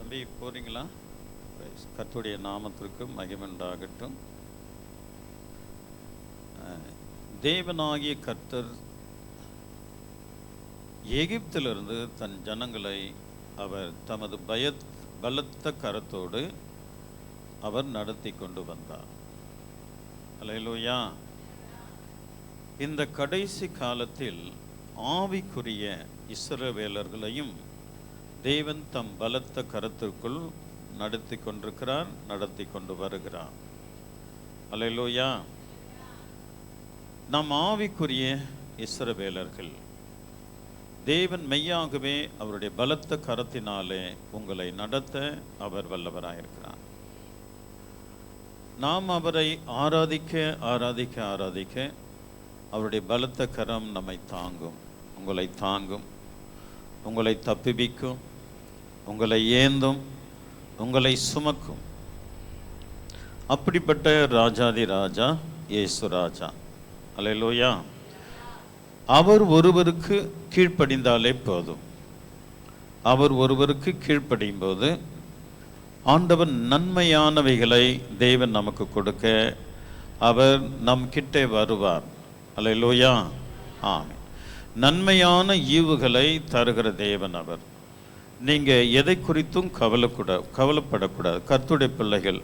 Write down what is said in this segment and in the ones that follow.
தம்பி போறீங்களா? கர்த்தருடைய நாமத்திற்கு மகிமையுண்டாகட்டும். தேவனாகிய கர்த்தர் எகிப்திலிருந்து தன் ஜனங்களை அவர் தமது பலத்த கரத்தோடு அவர் நடத்தி கொண்டு வந்தார். அல்லேலூயா. இந்த கடைசி காலத்தில் ஆவிக்குரிய இஸ்ரவேலர்களையும் தேவன் தம் பலத்த கரத்திற்குள் நடத்தி கொண்டிருக்கிறார், நடத்தி கொண்டு வருகிறார். அல்லேலூயா. நம் ஆவிக்குரிய இஸ்ரவேலர்கள் தேவன் மெய்யாகவே அவருடைய பலத்த கரத்தினாலே உங்களை நடத்த அவர் வல்லவராயிருக்கிறார். நாம் அவரை ஆராதிக்க ஆராதிக்க ஆராதிக்க அவருடைய பலத்த கரம் நம்மை தாங்கும், உங்களை தாங்கும், உங்களை தப்பிப்பிக்கும், உங்களை ஏந்தும், உங்களை சுமக்கும். அப்படிப்பட்ட ராஜாதி ராஜா இயேசு ராஜா. அல்லேலூயா. அவர் ஒருவருக்கு கீழ்ப்படிந்தாலே போதும். அவர் ஒருவருக்கு கீழ்ப்படியும் போது ஆண்டவன் நன்மையானவைகளை தேவன் நமக்கு கொடுக்க அவர் நம் கிட்டே வருவார். அல்லேலூயா. ஆமென். நன்மையான ஈவுகளை தருகிற தேவன் அவர். நீங்கள் எதை குறித்தும் கவலைப்படக்கூடாது. கர்த்தருடைய பிள்ளைகள்,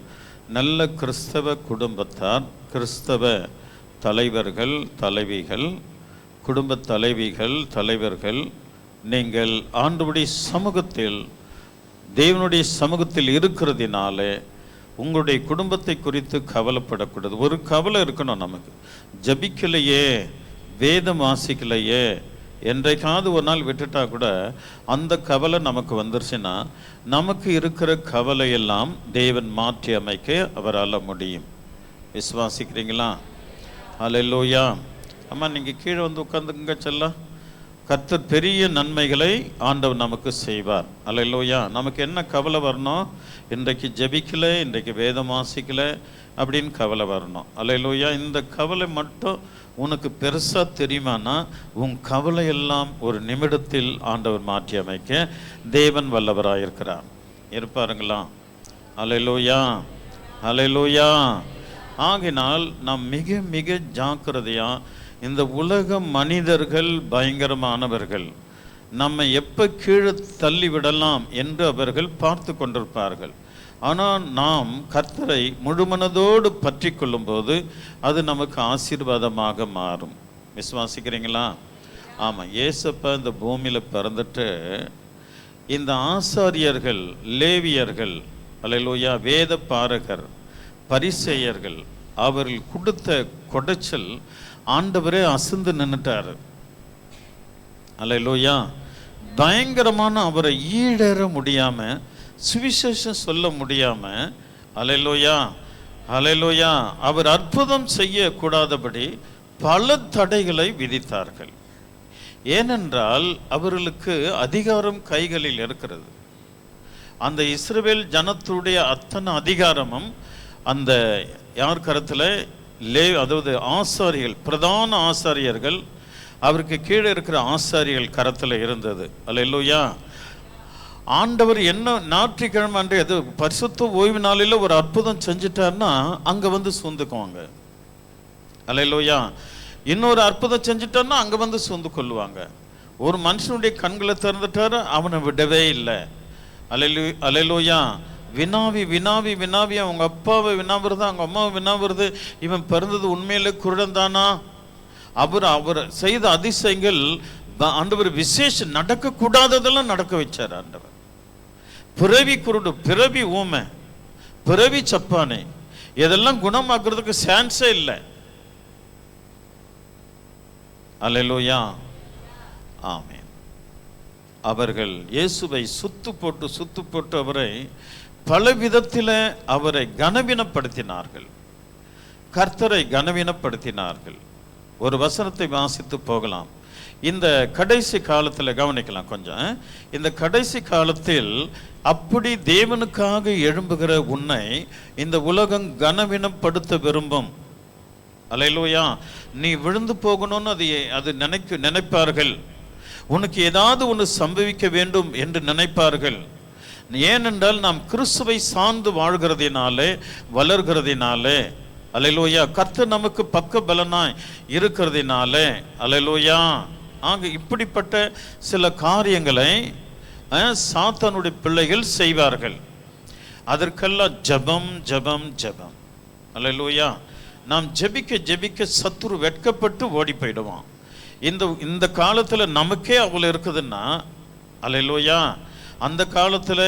நல்ல கிறிஸ்தவ குடும்பத்தார், கிறிஸ்தவ தலைவர்கள், தலைவிகள், குடும்ப தலைவிகள், தலைவர்கள், நீங்கள் ஆண்டவருடைய சமூகத்தில், தேவனுடைய சமூகத்தில் இருக்கிறதினாலே உங்களுடைய குடும்பத்தை குறித்து கவலைப்படக்கூடாது. ஒரு கவலை இருக்கணும் நமக்கு. ஜபிக்கலையே, வேதம் வாசிக்கலையே, என்றைக்காவது ஒரு நாள் விட்டுட்டா கூட அந்த கவலை நமக்கு வந்துருச்சுன்னா நமக்கு இருக்கிற கவலையெல்லாம் தேவன் மாற்றி அமைக்க அவரால் முடியும். விசுவாசிக்கிறீங்களா? அல்லேலூயா. அம்மா நீங்கள் கீழே வந்து உட்காந்துங்க செல்ல. கர்த்தர் பெரிய நன்மைகளை ஆண்டவர் நமக்கு செய்வார். அல்லேலூயா. நமக்கு என்ன கவலை வரணும்? இன்றைக்கு ஜெபிக்கலை, இன்றைக்கு வேதம் வாசிக்கலை அப்படின்னு கவலை வரணும். அல்லேலூயா. இந்த கவலை மட்டும் உனக்கு பெருசாக தெரியுமானா உன் கவலையெல்லாம் ஒரு நிமிடத்தில் ஆண்டவர் மாற்றி அமைக்க தேவன் வல்லவராயிருக்கிறார். இருப்பாருங்களா? அல்லேலூயா. அல்லேலூயா. ஆகினால் நாம் மிக மிக ஜாக்கிரதையாக, இந்த உலக மனிதர்கள் பயங்கரமானவர்கள், நம்மை எப்போ கீழே தள்ளிவிடலாம் என்று அவர்கள் பார்த்து கொண்டிருப்பார்கள். ஆனால் நாம் கர்த்தரை முழுமனதோடு பற்றி கொள்ளும்போது அது நமக்கு ஆசீர்வாதமாக மாறும். விசுவாசிக்கிறீங்களா? ஆமாம். ஏசப்பா இந்த பூமியில் பிறந்துட்டு இந்த ஆசாரியர்கள், லேவியர்கள், அல்லேலூயா, வேத பாரகர், பரிசேயர்கள், அவர்கள் கொடுத்த கொடைச்சல் ஆண்டவரே அசந்து நின்றுட்டார். அல்லேலூயா. பயங்கரமான அவரை ஈடேற முடியாமல், சுவிசேஷம் சொல்ல முடியாமல், அல்லேலூயா, அல்லேலூயா, அவர் அற்புதம் செய்யக்கூடாதபடி பல தடைகளை விதித்தார்கள். ஏனென்றால் அவர்களுக்கு அதிகாரம் கைகளில் இருக்கிறது. அந்த இஸ்ரவேல் ஜனத்துடைய அத்தனை அதிகாரமும் அந்த யார் கரத்தில்? அதாவது ஆசாரிகள், பிரதான ஆசாரியர்கள், அவருக்கு கீழே இருக்கிற ஆசாரிகள் கரத்தில் இருந்தது. அல்லேலூயா. ஆண்டவர் என்ன ஞாயிற்றுக்கிழமை அன்று எது பரிசுத்த ஓய்வு நாளில் ஒரு அற்புதம் செஞ்சிட்டார்னா அங்கே வந்து சூழ்ந்துக்குவாங்க. அல்லேலூயா. இன்னொரு அற்புதம் செஞ்சிட்டார்னா அங்கே வந்து சூழ்ந்து கொள்ளுவாங்க. ஒரு மனுஷனுடைய கண்களை திறந்துட்டாரு, அவனை விடவே இல்லை. அல்லேலூயா. வினாவி வினாவி வினாவி அவங்க அப்பாவை வினாவுறது, அவங்க அம்மாவை வினாவுறது, இவன் பிறந்தது உண்மையிலே குருடன்தானா? அவர் செய்த அதிசயங்கள் ஆண்டவர் விசேஷம் நடக்கக்கூடாததெல்லாம் நடக்க வச்சார் ஆண்டவர். பிறவி குருடு, பிறவி ஊமை, பிறவி சப்பானை, இதெல்லாம் குணமாக்குறதுக்கு சான்ஸே இல்லை. அல்லேலூயா. ஆமென். அவர்கள் இயேசுவை சுத்து போட்டு அவரை பல விதத்தில் அவரை கனவீனப்படுத்தினார்கள், கர்த்தரை கனவீனப்படுத்தினார்கள். ஒரு வசனத்தை வாசித்து போகலாம். இந்த கடைசி காலத்தில் கவனிக்கலாம் கொஞ்சம். இந்த கடைசி காலத்தில் அப்படி தேவனுக்காக எழும்புகிற உன்னை இந்த உலகம் கனவீனப்படுத்த விரும்பும். அல்லேலூயா. நீ விழுந்து போகணும்னு அது நினைப்பார்கள். உனக்கு ஏதாவது ஒன்று சம்பவிக்க வேண்டும் என்று நினைப்பார்கள். ஏனென்றால் நாம் கிறிஸ்துவை சார்ந்து வாழ்கிறதினாலே, வளர்கிறதினாலே, அல்லேலூயா, கர்த்தர் நமக்கு பக்க பலனாய் இருக்கிறதினாலே, அல்லேலூயா. ஆக இப்படிப்பட்ட சில காரியங்களை சாத்தானுடைய பிள்ளைகள் செய்வார்கள். அதற்கெல்லாம் ஜெபம் ஜெபம் ஜெபம். அல்லேலூயா. நாம் ஜெபிக்க ஜெபிக்க சத்துரு வெட்கப்பட்டு ஓடி போயிடுவான். இந்த காலத்தில் நமக்கே அவ்வளோ இருக்குதுன்னா, அல்லேலூயா, அந்த காலத்தில்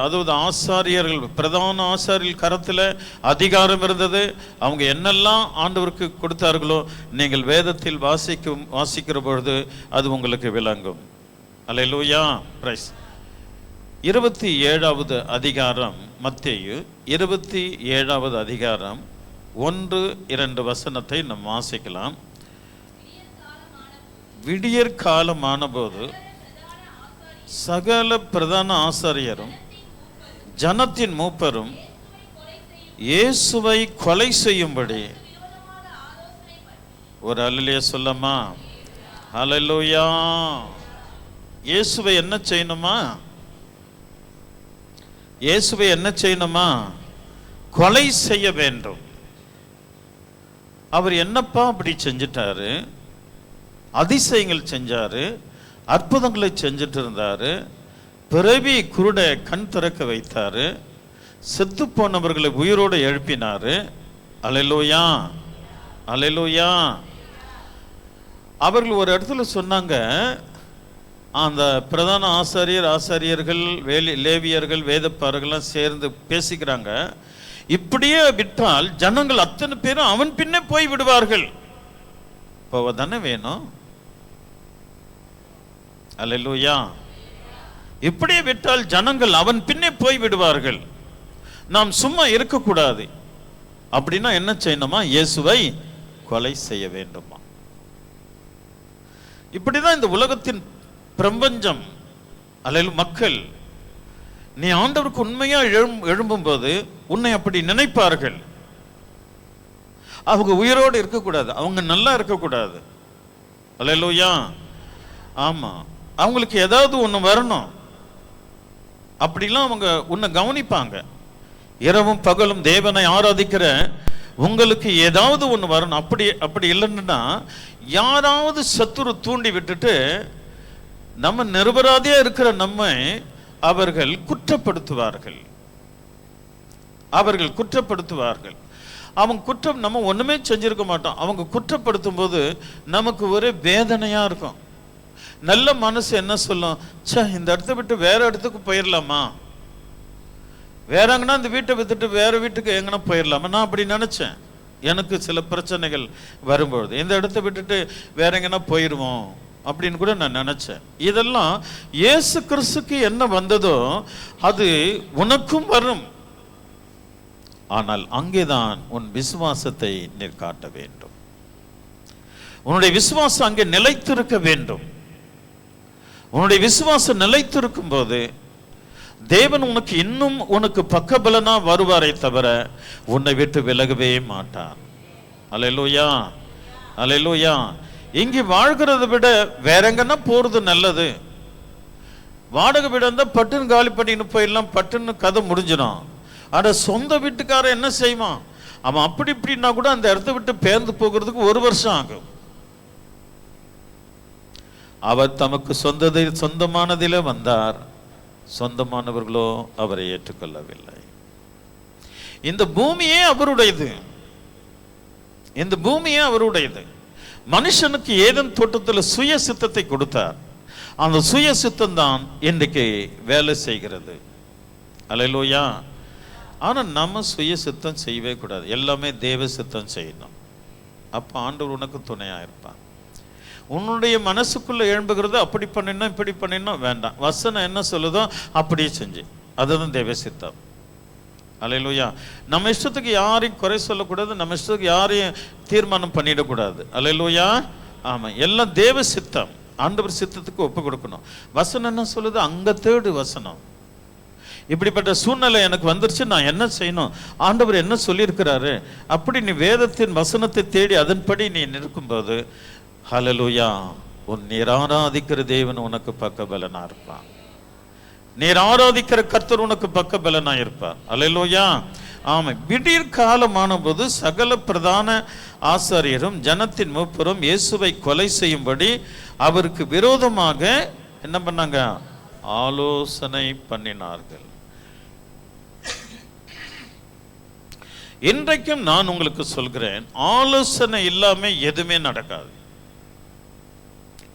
அதாவது ஆசாரியர்கள், பிரதான ஆசாரியர்கள் கரத்தில் அதிகாரம் இருந்தது. அவங்க என்னெல்லாம் ஆண்டவருக்கு கொடுத்தார்களோ நீங்கள் வேதத்தில் வாசிக்கிற பொழுது அது உங்களுக்கு விளங்கும். அல்லேலூயா, பிரைஸ். 27வது அதிகாரம், மத்தேயு 27வது அதிகாரம் 1-2 வசனத்தை நாம் வாசிக்கலாம். விடியற் காலமான போது சகல பிரதான ஆசாரியரும் ஜனத்தின் மூப்பரும் இயேசுவை கொலை செய்யும்படி ஒரு அல்லேலூயா சொல்லமா? அல்லேலூயா. இயேசுவை என்ன செய்யணுமா? இயேசுவை என்ன செய்யணுமா? கொலை செய்ய வேண்டும். அவர் என்னப்பா அப்படி செஞ்சிட்டாரு? அதிசயங்கள் செஞ்சாரு, அற்புதங்களை செஞ்சுட்டு இருந்தாரு, பிறவி குருட கண் திறக்க வைத்தாரு, செத்து போனவர்களை உயிரோடு எழுப்பினாரு. அல்லேலூயா, அல்லேலூயா. அவர்கள் ஒரு இடத்துல சொன்னாங்க, அந்த பிரதான ஆசாரியர்கள், லேவியர்கள், வேதப்பாரர்கள்லாம் சேர்ந்து பேசிக்கிறாங்க, இப்படியே விட்டால் ஜனங்கள் அத்தனை பேரும் அவன் பின்னே போய் விடுவார்கள். போவதானே வேணும். அல்லேலூயா. இப்படியே விட்டால் ஜனங்கள் அவன் பின்னே போய் விடுவார்கள். நாம் சும்மா இருக்கக்கூடாது. அப்படின்னா என்ன செய்யணுமா? இயேசுவை கொலை செய்ய வேண்டுமா? இப்படிதான் இந்த உலகத்தின் பிரபஞ்சம், அல்லேலூயா, மக்கள். நீ ஆண்டவருக்கு உண்மையா எழும்பும் போது உன்னை அப்படி நினைப்பார்கள். அவங்க உயிரோடு இருக்கக்கூடாது, அவங்க நல்லா இருக்கக்கூடாது. அல்லேலூயா. ஆமா, அவங்களுக்கு ஏதாவது ஒன்று வரணும். அப்படிலாம் அவங்க உன்னை கவனிப்பாங்க. இரவும் பகலும் தேவனை ஆராதிக்கிற உங்களுக்கு ஏதாவது ஒன்று வரணும். அப்படி இல்லைன்னா யாராவது சத்துரு தூண்டி விட்டுட்டு நம்ம நிரபராதியா இருக்கிற நம்மை அவர்கள் குற்றப்படுத்துவார்கள். அவங்க குற்றம், நம்ம ஒண்ணுமே செஞ்சிருக்க மாட்டோம். அவங்க குற்றப்படுத்தும் போது நமக்கு ஒரே வேதனையா இருக்கும். நல்ல மனசு என்ன சொல்லும்? இந்த இடத்த விட்டு வேற இடத்துக்கு போயிடலாமா, வேற எங்கன்னா இந்த வீட்டை வித்துட்டு வேற வீட்டுக்கு எங்கன்னா போயிடலாமா. நான் அப்படி நினைச்சேன். எனக்கு சில பிரச்சனைகள் வரும்பொழுது இந்த இடத்த விட்டுட்டு வேற எங்கன்னா போயிடுவோம் அப்படின்னு கூட நான் நினைச்சேன். இதெல்லாம் இயேசு கிறிஸ்துக்கு என்ன வந்ததோ அது உனக்கும் வரும். ஆனால் அங்கேதான் உன் விசுவாசத்தை நீர் காட்ட வேண்டும். உன்னுடைய விசுவாசம் அங்கே நிலைத்திருக்க வேண்டும். உன்னுடைய விசுவாசம் நிலைத்திருக்கும் போது தேவன் உனக்கு பக்கபலனா வருவாரை தவிர உன்னை விட்டு விலகவே மாட்டார். அல்லேலூயா, அல்லேலூயா. இங்கே வாழ்கிறத விட வேற எங்கன்னா போறது நல்லது. வாடகை வீடு இருந்தா பட்டுன்னு காலி பண்ணின்னு போயிடலாம், பட்டுன்னு கதை முடிஞ்சிடும். ஆனா சொந்த வீட்டுக்காரன் என்ன செய்வான்? அவன் அப்படி இப்படின்னா கூட அந்த இடத்த விட்டு பேர்ந்து போகிறதுக்கு 1 வருஷம் ஆகும். அவர் தமக்கு சொந்தமானதிலே வந்தார், சொந்தமானவர்களோ அவரை ஏற்றுக்கொள்ளவில்லை. இந்த பூமியே அவருடையது. மனுஷனுக்கு ஏதேன் தோட்டத்தில் சுய சித்தத்தை கொடுத்தார். அந்த சுய சித்தம் தான் இன்றைக்கு வேலை செய்கிறது. அல்லேலூயா. ஆனா நம்ம சுய சித்தம் செய்யவே கூடாது. எல்லாமே தேவ சித்தம் செய்யணும். அப்ப ஆண்டவர் உனக்கு துணையா இருப்பான். உன்னுடைய மனசுக்குள்ள எழும்புகிறது அப்படி பண்ணினா இப்படி பண்ணினா வேண்டாம். வசனம் என்ன சொல்லுதோ அப்படியே செஞ்சு, அதுதான் தேவ சித்தம். அல்லேலூயா. நம்ம இஷ்டத்துக்கு யாரையும் குறை சொல்லக்கூடாது, நம்ம இஷ்டத்துக்கு யாரையும் தீர்மானம் பண்ணிடக்கூடாது. அல்லேலூயா. ஆமா, எல்லாம் தேவ சித்தம். ஆண்டவர் சித்தத்துக்கு ஒப்பு கொடுக்கணும். வசனம் என்ன சொல்லுது? அங்க தேடு வசனம். இப்படிப்பட்ட சூழ்நிலை எனக்கு வந்துருச்சு, நான் என்ன செய்யணும், ஆண்டவர் என்ன சொல்லியிருக்கிறாரு, அப்படி நீ வேதத்தின் வசனத்தை தேடி அதன்படி நீ நிற்கும்போது ஹல்லேலூயா, உன் நீர் ஆராதிக்கிற தேவன் உனக்கு பக்கபலனா இருப்பான். நீர் ஆராதிக்கிற கர்த்தர் உனக்கு பக்க பலனாய் இருப்பார். அல்லேலூயா. ஆமை. விடியற் காலமான போது சகல பிரதான ஆசாரியரும் ஜனத்தின் மூப்பரும் இயேசுவை கொலை செய்யும்படி அவருக்கு விரோதமாக என்ன பண்ணாங்க? ஆலோசனை பண்ணினார்கள். இன்றைக்கும் நான் உங்களுக்கு சொல்கிறேன், ஆலோசனை இல்லாம எதுவுமே நடக்காது.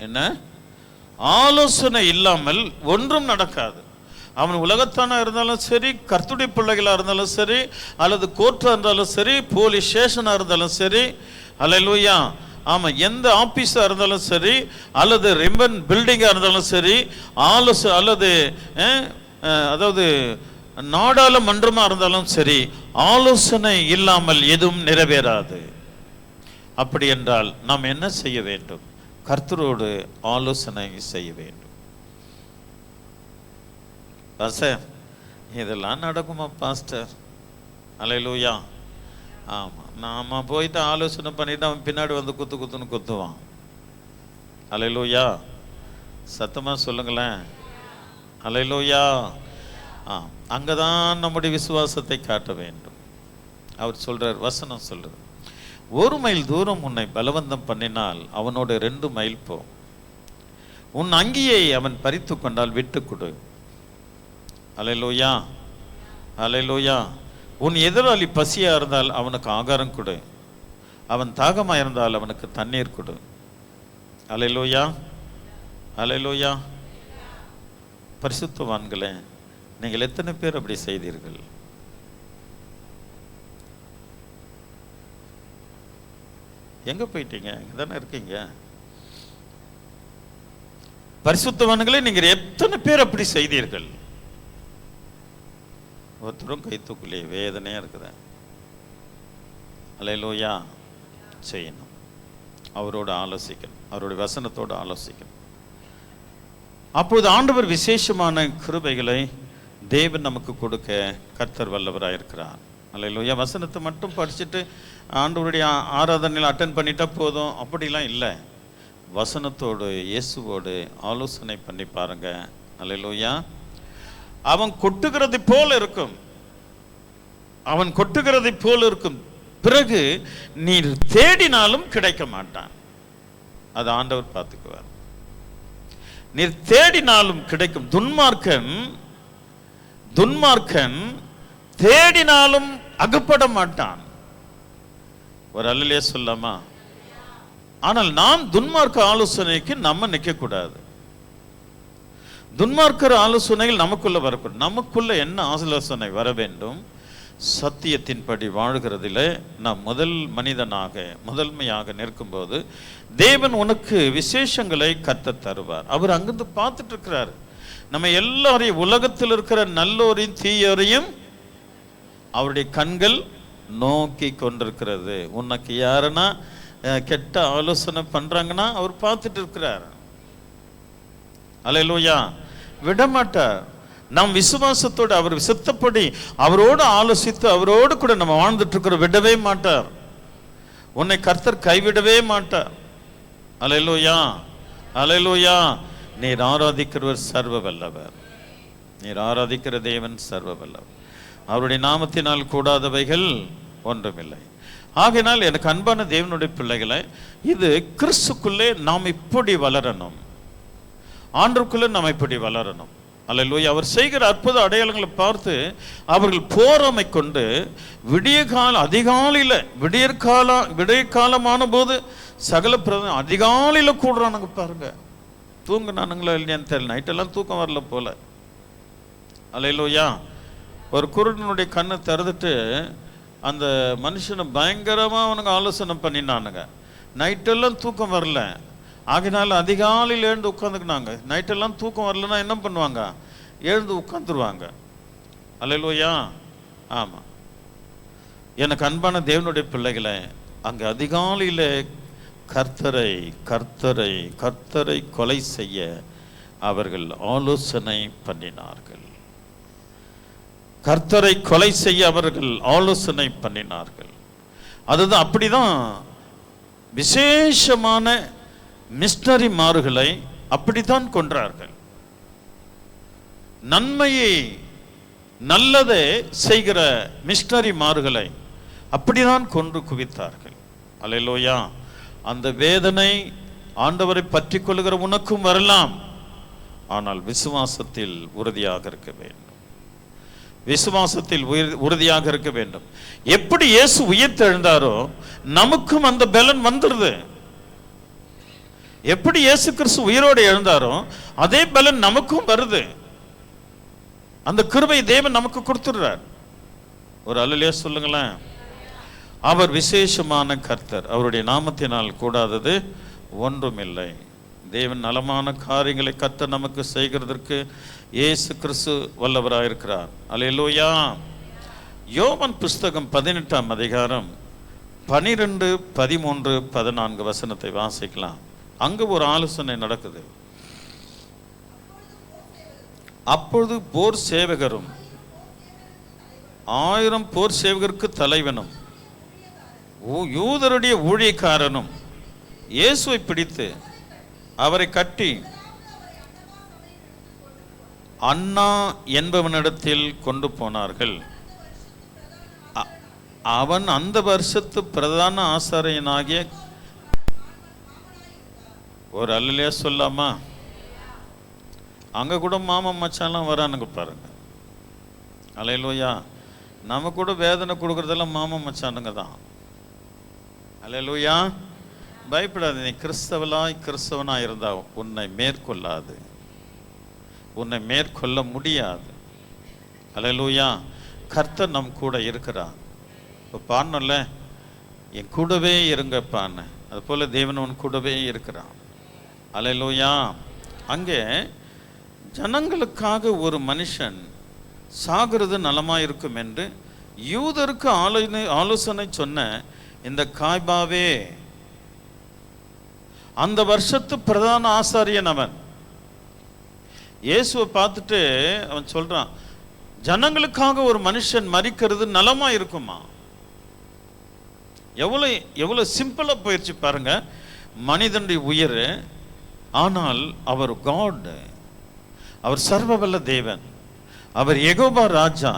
என்ன? ஆலோசனை இல்லாமல் ஒன்றும் நடக்காது. அவன் உலகத்தானா இருந்தாலும் சரி, கர்த்தருடைய பிள்ளைகளா இருந்தாலும் சரி, அல்லது கோர்ட்டா இருந்தாலும் சரி, போலீஸ் ஸ்டேஷனா இருந்தாலும் சரி, அல்லேலூயா, ஆமா, எந்த ஆபீஸா இருந்தாலும் சரி, அல்லது ரிம்பன் பில்டிங்கா இருந்தாலும் சரி, அல்லது அதாவது நாடாளுமன்றமா இருந்தாலும் சரி, ஆலோசனை இல்லாமல் எதுவும் நிறைவேறாது. அப்படி என்றால் நாம் என்ன செய்ய வேண்டும்? கர்த்தரோடு ஆலோசனை செய்ய வேண்டும். பாஸ்டர், இதெல்லாம் நடக்குமா பாஸ்டர்? அல்லேலூயா. ஆமா, நாம போயிட்டு ஆலோசனை பண்ணிட்டு அவன் பின்னாடி வந்து குத்துன்னு குத்துவான். அல்லேலூயா. சத்தமா சொல்லுங்களேன். அல்லேலூயா. அங்கதான் நம்முடைய விசுவாசத்தை காட்ட வேண்டும். அவர் சொல்றார், வசனம் சொல்றார், 1 மைல் தூரம் உன்னை பலவந்தம் பண்ணினால் அவனோட 2 மைல் போ. உன் அங்கியை அவன் பறித்து கொண்டால் விட்டு கொடு. அல்லேலூயா. அல்லேலூயா. உன் எதிராளி பசியா இருந்தால் அவனுக்கு ஆகாரம் கொடு. அவன் தாகமா இருந்தால் அவனுக்கு தண்ணீர் கொடு. அல்லேலூயா. அல்லேலூயா. பரிசுத்தவான்களே, நீங்கள் எத்தனை பேர் அப்படி செய்தீர்கள்? எங்க போயிட்டீங்க? இங்கதானே இருக்கீங்க. பரிசுத்தவான்களே, நீங்கள் எத்தனை பேர் அப்படி செய்தீர்கள்? ஒருத்தரும் கை தூக்கலையே, வேதனையா இருக்குது. அல்லேலூயா. செய்யணும். அவரோட ஆலோசிக்கணும், அவருடைய வசனத்தோடு ஆலோசிக்கணும். அப்போது ஆண்டவர் விசேஷமான கிருபைகளை தேவன் நமக்கு கொடுக்க கர்த்தர் வல்லவராயிருக்கிறார். அல்லேலூயா. வசனத்தை மட்டும் படிச்சுட்டு ஆண்டவருடைய ஆராதனையில் அட்டன் பண்ணிட்டா போதும், அப்படிலாம் இல்லை. வசனத்தோடு இயேசுவோடு ஆலோசனை பண்ணி பாருங்க. அல்லேலூயா. அவன் கொட்டுகிறது போல இருக்கும். அவன் கொட்டுகிறதை போல இருக்கும். பிறகு நீர் தேடினாலும் கிடைக்க மாட்டான். அது ஆண்டவர் பார்த்துக்குவார். நீர் தேடினாலும் கிடைக்கும். துன்மார்க்கன் தேடினாலும் அகப்பட மாட்டான். ஒரு அல்லேலூயா சொல்லாமா? ஆனால் நாம் துன்மார்க்க ஆலோசனைக்கு நம்ம நிற்க கூடாது. துன்மார்க்கர் ஆலோசனைகள் நமக்குள்ள வரக்கூடாது. நமக்குள்ள என்ன ஆலோசனை வர வேண்டும்? சத்தியத்தின்படி வாழ்கிறதில் நாம் முதன்மையாக நிற்கும்போது தேவன் உனக்கு விசேஷங்களை கர்த்தர் தருவார். அவர் அங்கிருந்து பார்த்துட்டு இருக்கிறார். நம்ம எல்லாரையும், உலகத்தில் இருக்கிற நல்லோரையும் தீயோரையும் அவருடைய கண்கள் நோக்கி கொண்டிருக்கிறது. உனக்கு யாருன்னா கெட்ட ஆலோசனை பண்றாங்கன்னா அவர் பார்த்துட்டு இருக்கிறார். அல்லேலூயா. விடமாட்டார். நாம் விசுவாசத்தோடு அவர் சித்தப்படி அவரோடு ஆலோசித்து அவரோடு கூட நம்ம வாழ்ந்துட்டு இருக்கிற விடவே மாட்டார். உன்னை கர்த்தர் கைவிடவே மாட்டார். அல்லேலூயா. அல்லேலூயா. நீர் ஆராதிக்கிறவர் சர்வ வல்லவர். நீர் ஆராதிக்கிற தேவன் சர்வ வல்லவர். அவருடைய நாமத்தினால் கூடாதவைகள் ஒன்றுமில்லை. ஆகையினால் எனக்கு அன்பான தேவனுடைய பிள்ளைகளை, இது கிறிஸ்துக்குள்ளே நாம் இப்படி வளரணும். ஆண்டவருக்குள்ளே நாம் இப்படி வளரணும். அல்லேலூயா. அவர் செய்கிற அற்புத அடையாளங்களை பார்த்து அவர்கள் போராமை கொண்டு விடியற்காலமான போது சகல அதிகாலையில் கூடுறானுங்க பாருங்க. தூங்குனானுங்களா இல்லையான்னு தெரியல. நைட்டெல்லாம் தூக்கம் வரல போல. அல்லேலூயா. ஒரு குருடனுடைய கண்ணை திறந்துட்டு அந்த மனுஷனை பயங்கரமாக அவனுங்க ஆலோசனை பண்ணினானுங்க. நைட்டெல்லாம் தூக்கம் வரல. ஆகினால அதிகாலையில் எழுந்து உட்காந்துக்கினாங்க. நைட்டெல்லாம் தூக்கம் வரலன்னா என்ன பண்ணுவாங்க? எழுந்து உட்காந்துருவாங்க. அல்லேலூயா. ஆமாம். எனக்கு அன்பான தேவனுடைய பிள்ளைகளை, அங்கே அதிகாலையில் கர்த்தரை கர்த்தரை கர்த்தரை கொலை செய்ய அவர்கள் ஆலோசனை பண்ணினார்கள். கர்த்தரை கொலை செய்ய அவர்கள் ஆலோசனை பண்ணினார்கள். அதுதான், அப்படிதான் விசேஷமான மிஷனரிமார்களை அப்படித்தான் கொன்றார்கள். நன்மையை நல்லதை செய்கிற மிஷனரிமார்களை அப்படிதான் கொன்று குவித்தார்கள். அல்லேலூயா. அந்த வேதனை ஆண்டவரை பற்றி கொள்ளுகிற உனக்கும் வரலாம். ஆனால் விசுவாசத்தில் உறுதியாக இருக்க வேண்டும். விசுவாசத்தில் உறுதியாக இருக்க வேண்டும். எப்படி இயேசு உயிர்த்தெழுந்தாரோ நமக்கும் அந்த பலன் வந்துடுது. எப்படி இயேசு கிறிஸ்து உயிரோடு எழுந்தாரோ அதே பலன் நமக்கும் வருது. அந்த கிருபை தேவன் நமக்கு கொடுத்துடுறார். ஒரு அல்லேலூயா சொல்லுங்களேன். அவர் விசேஷமான கர்த்தர். அவருடைய நாமத்தினால் கூடாதது ஒன்றுமில்லை. தேவன் நலமான காரியங்களை கர்த்தர் நமக்கு செய்கிறதற்கு இயேசு கிறிஸ்து வல்லவராயிருக்கிறார். அல்லேலூயா. யோவான் புஸ்தகம் 18ஆம் அதிகாரம் 12, 13, 14 வசனத்தை வாசிக்கலாம். அங்கு ஒரு ஆலோசனை நடக்குது. அப்பொழுது போர் சேவகரும் 1000 போர் சேவகருக்கு தலைவனும் யூதருடைய ஊழியக்காரனும் இயேசுவை பிடித்து அவரை கட்டி அண்ணா என்பவனிடத்தில் கொண்டு போனார்கள். அவன் அந்த வருஷத்து பிரதான ஆசாரியனாகிய ஒரு அல்லேலூயா சொல்லாமா? அங்க கூட மாமன் மச்சான்லாம் வரானுங்க பாருங்க. அல்லேலூயா. நம்ம கூட வேதனை கொடுக்கறதெல்லாம் மாமன் மச்சானுங்க தான். அல்லேலூயா. பயப்படாது. நீ கிறிஸ்தவனாய் இருந்தா உன்னை மேற்கொள்ளாது, உன்னை மேற்கொள்ள முடியாது. அல்லேலூயா. கர்த்தர் நம் கூட இருக்கிறார். இப்போ பாடணும்ல, என் கூடவே இருங்கப்பான்னு. அது போல தேவன் உன் கூடவே இருக்கிறான். அல்லேலூயா. அங்கே ஜனங்களுக்காக ஒரு மனுஷன் சாகிறது நலமாயிருக்கும் என்று யூதருக்கு ஆலோசனை சொன்ன இந்த காய்பாவே அந்த வருஷத்து பிரதான ஆசாரியன். அவன் இயேசுவை பார்த்துட்டு அவன் சொல்றான், ஜனங்களுக்காக ஒரு மனுஷன் மரிக்கிறது நலமா இருக்குமா? எவ்வளவு சிம்பிளா போயிடுச்சு பாருங்க. மனிதனுடைய உயிர், ஆனால் அவர் காட், அவர் சர்வவல்ல தேவன், அவர் யெகோவா ராஜா,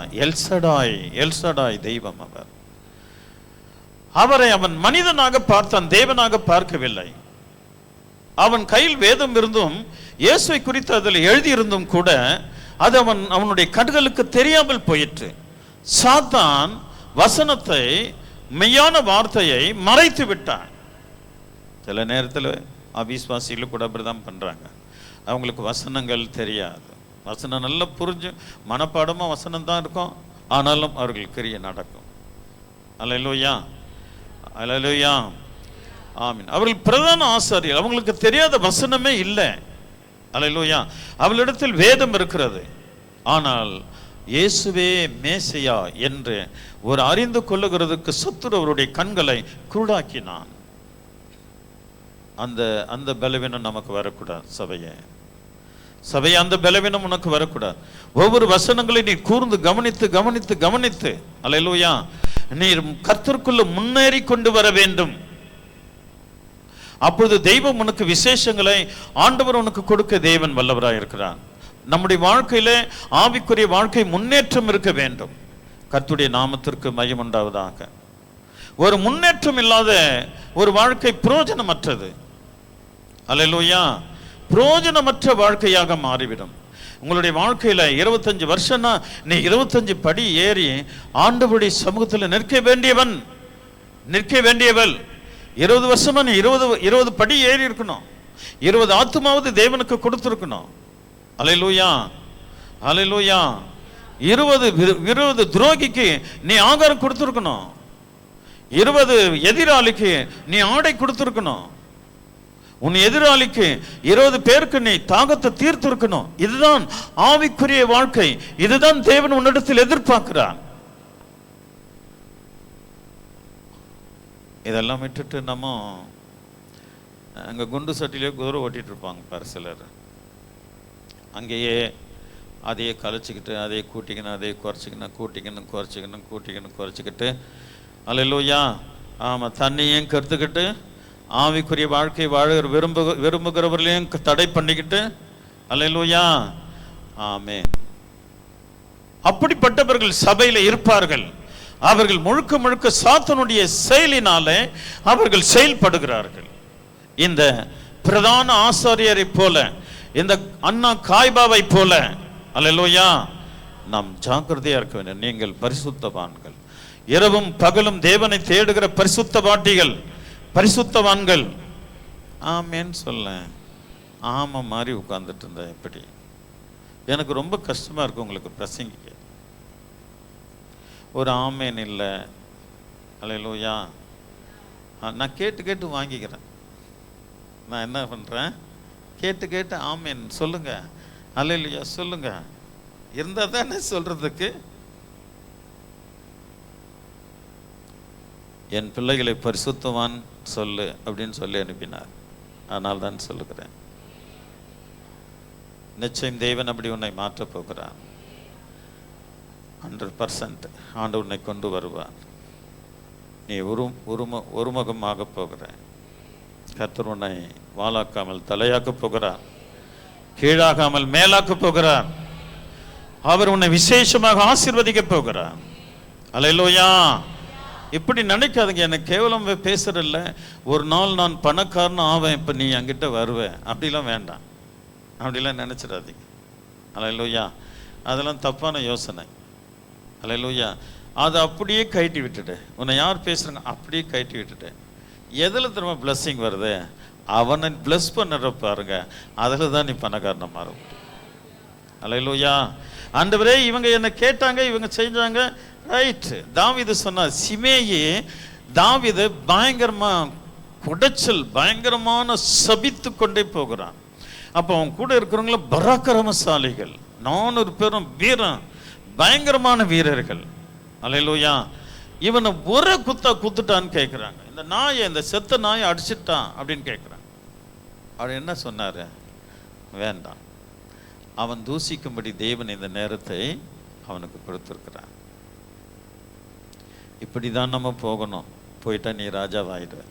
எல்சடாய் தெய்வம். அவரை அவன் மனிதனாக பார்த்தான், தேவனாக பார்க்கவில்லை. அவன் கையில் வேதம் இருந்தும் இயேசுவை குறித்து அதில் எழுதியிருந்தும் கூட அது அவனுடைய கண்களுக்கு தெரியாமல் போயிற்று. சாத்தான் வசனத்தை, மெய்யான வார்த்தையை மறைத்து விட்டான். சில நேரத்தில் அவிஸ்வாசிகள் கூட அப்படிதான் பண்றாங்க. அவங்களுக்கு வசனங்கள் தெரியாது. வசனம் நல்லா புரிஞ்சு மனப்பாடமா வசனம் தான் இருக்கும், ஆனாலும் அவர்கள் கிரிய நடக்கும். அல்லேலூயா. அல்லேலூயா. ஆமீன். அவர்கள் பிரதான ஆசாரியர், அவங்களுக்கு தெரியாத வசனமே இல்லை. அல்லேலூயா. அவளிடத்தில் வேதம் இருக்கிறது, ஆனால் இயேசுவே மேசியா என்று ஒரு அறிந்து கொள்ளுகிறதுக்கு சத்துரு அவருடைய கண்களை குருடாக்கினான். அந்த பலவீனம் நமக்கு வரக்கூடாது. சபையை அந்த பலவீனம் உனக்கு வரக்கூடாது. ஒவ்வொரு வசனங்களை நீ கூர்ந்து கவனித்து அல்லேலூயா, நீர் கர்த்தருக்குள்ள முன்னேறி கொண்டு வர வேண்டும். அப்பொழுது தெய்வம் உனக்கு விசேஷங்களை ஆண்டவர் உனக்கு கொடுக்க தேவன் வல்லவராய் இருக்கிறார். நம்முடைய வாழ்க்கையில ஆவிக்குரிய வாழ்க்கை முன்னேற்றம் இருக்க வேண்டும். கர்த்தருடைய நாமத்திற்கு மகிமை உண்டாவதாக. ஒரு முன்னேற்றம் இல்லாத ஒரு வாழ்க்கை பிரயோஜனமற்றது. அல்லேலூயா. பிரயோஜனமற்ற வாழ்க்கையாக மாறிவிடும். உங்களுடைய வாழ்க்கையில 25 வருஷம்னா நீ 25 படி ஏறி ஆண்டவருடைய சமூகத்தில் நிற்க வேண்டியவள். 20 வருஷமா நீ 20 படி ஏறி இருக்கணும். 20 ஆத்துமாவது தேவனுக்கு கொடுத்திருக்கணும். அல்லேலூயா. அல்லேலூயா. 20 துரோகிக்கு நீ ஆகாரம் கொடுத்திருக்கணும். 20 எதிராளிக்கு நீ ஆடை கொடுத்திருக்கணும். உன் எதிராளிக்கு 20 பேருக்கு நீ தாகத்தை தீர்த்திருக்கணும். இதுதான் ஆவிக்குரிய வாழ்க்கை. இதுதான் தேவன் உன்னிடத்தில் எதிர்பார்க்கிறான். இதெல்லாம் விட்டுட்டு நம்ம அங்கே குண்டு சட்டிலே குதிரை ஓட்டிட்டு இருப்பாங்க பாரு சிலர். அங்கேயே அதையே கலைச்சிக்கிட்டு அதையே குறைச்சிக்கிட்டு அல்லேலூயா. ஆமாம், தண்ணியும் கருத்துக்கிட்டு ஆவிக்குரிய வாழ்க்கை விரும்புகிறவர்களையும் தடை பண்ணிக்கிட்டு அல்லேலூயா. ஆமென். அப்படிப்பட்டவர்கள் சபையில இருப்பார்கள். அவர்கள் முழுக்க முழுக்க சாத்தானுடைய செயலினாலே அவர்கள் செயல்படுகிறார்கள். இந்த பிரதான ஆசாரியரை போல, இந்த அண்ணா காய்பாவை போல, அல்லேலூயா, நாம் ஜாக்கிரதையா இருக்க வேண்டும். நீங்கள் பரிசுத்தவான்கள், இரவும் பகலும் தேவனை தேடுகிற பரிசுத்த பாட்டிகள், பரிசுத்தவான்கள். ஆமேன்னு சொல்ல ஆமா மாதிரி உட்கார்ந்துட்டு இருந்தா எப்படி? எனக்கு ரொம்ப கஷ்டமா இருக்கு உங்களுக்கு பிரசங்கிக்க. ஒரு ஆமேன் இல்லை. அல்லேலூயா. நான் கேட்டு கேட்டு வாங்கிக்கிறேன். நான் என்ன பண்றேன்? கேட்டு கேட்டு ஆமேன் சொல்லுங்க, அல்லேலூயா சொல்லுங்க. இருந்தா தானே சொல்றதுக்கு. என் பிள்ளைகளை பரிசுத்தவான் சொல்லு அப்படின்னு சொல்லி அனுப்பினார். ஆனால் தான் சொல்லுகிறேன், நிச்சயம் தேவன் அப்படி உன்னை மாற்றப் போகிறார். 100% ஆண்டவர் உன்னை கொண்டு வருவார். நீ ஒருமுகமாக போகிற. கர்த்தர் உன்னை வாளாக்காமல் தலையாக்கப் போகிறார், கீழாகாமல் மேலாக்கப் போகிறார். அவர் உன்னை விசேஷமாக ஆசீர்வதிக்கப் போகிறார். அல்லேலூயா. இப்படி நினைக்காதுங்க, எனக்கு கேவலம் பேசுறதில்ல, ஒரு நாள் நான் பணக்காரன் ஆவேன், இப்போ நீ என்கிட்ட வருவேன், அப்படிலாம் வேண்டாம், அப்படிலாம் நினச்சிடாதீங்க. அல்லேலூயா. அதெல்லாம் தப்பான யோசனை. அல்லேலூயா. அதை அப்படியே கழட்டி விட்டுட்டு, உன்னை யார் பேசுகிறாங்க அப்படியே கழட்டி விட்டுட்டு, எதில் திரும்ப பிளஸ்ஸிங் வருது, அவனை பிளஸ் பண்ணுற பாருங்க, அதில் தான் நீ பணக்காரனை மாற முடியும். அல்லேலூயா. ஆண்டவரே இவங்க என்ன கேட்டாங்க, இவங்க செஞ்சாங்க, ரைட். தாவீது சொன்னார், சிமேயி தாவீது பயங்கரமா குடைச்சல், பயங்கரமான சபித்து கொண்டே போகிறான். அப்போ அவன் கூட இருக்கிறவங்கள பராக்கிரமசாலிகள், 400 பேரும் வீரன், பயங்கரமான வீரர்கள். அல்லேலூயா. இவனை ஒரு குத்துட்டான்னு கேட்குறாங்க. இந்த நாயை, இந்த செத்த நாயை அடிச்சிட்டான் அப்படின்னு கேட்குறாங்க. அவர் என்ன சொன்னார்? வேண்டாம், அவன் தூசிக்கும்படி தேவன் இந்த நேரத்தை அவனுக்கு கொடுத்துருக்கிறான். இப்படி தான் நம்ம போகணும். போயிட்டா நீ ராஜாவாயிடுவ.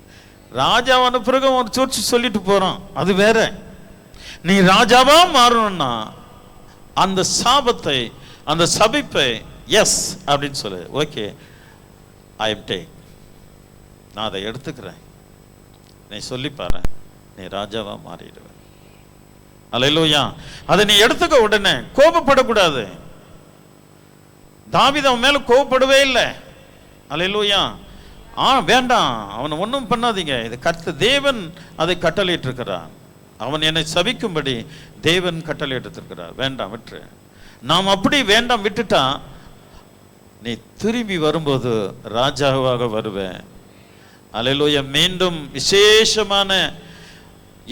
ராஜாவான பிறகு ஒரு சூழ்ச்சி சொல்லிட்டு போகிறான், அது வேற. நீ ராஜாவா மாறணும்னா அந்த சாபத்தை, அந்த சபிப்பை எஸ் அப்படின்னு சொல்லு. ஓகே, ஐ எம் டேக், நான் அதை எடுத்துக்கிறேன், நீ சொல்லி பாரு, நீ ராஜாவா மாறிடுவ. அல்லேலூயா. அதை நீ எடுத்துக்க. உடனே கோபப்படக்கூடாது. தாவீது அவன் மேல கோபப்படவே இல்லை. அல்லேலூயா. வேண்டாம், அவனை ஒன்றும் பண்ணாதீங்க, இது தேவன் அதை கட்டளையிட்டு இருக்கிறார். அவன் என்னை சபிக்கும்படி தேவன் கட்டளையிட்டிருக்கிறார், வேண்டாம் விட்டு. நாம் அப்படி வேண்டாம் விட்டுட்டா நீ திரும்பி வரும்போது ராஜாவாக வருவேன். அல்லேலூயா. மீண்டும் விசேஷமான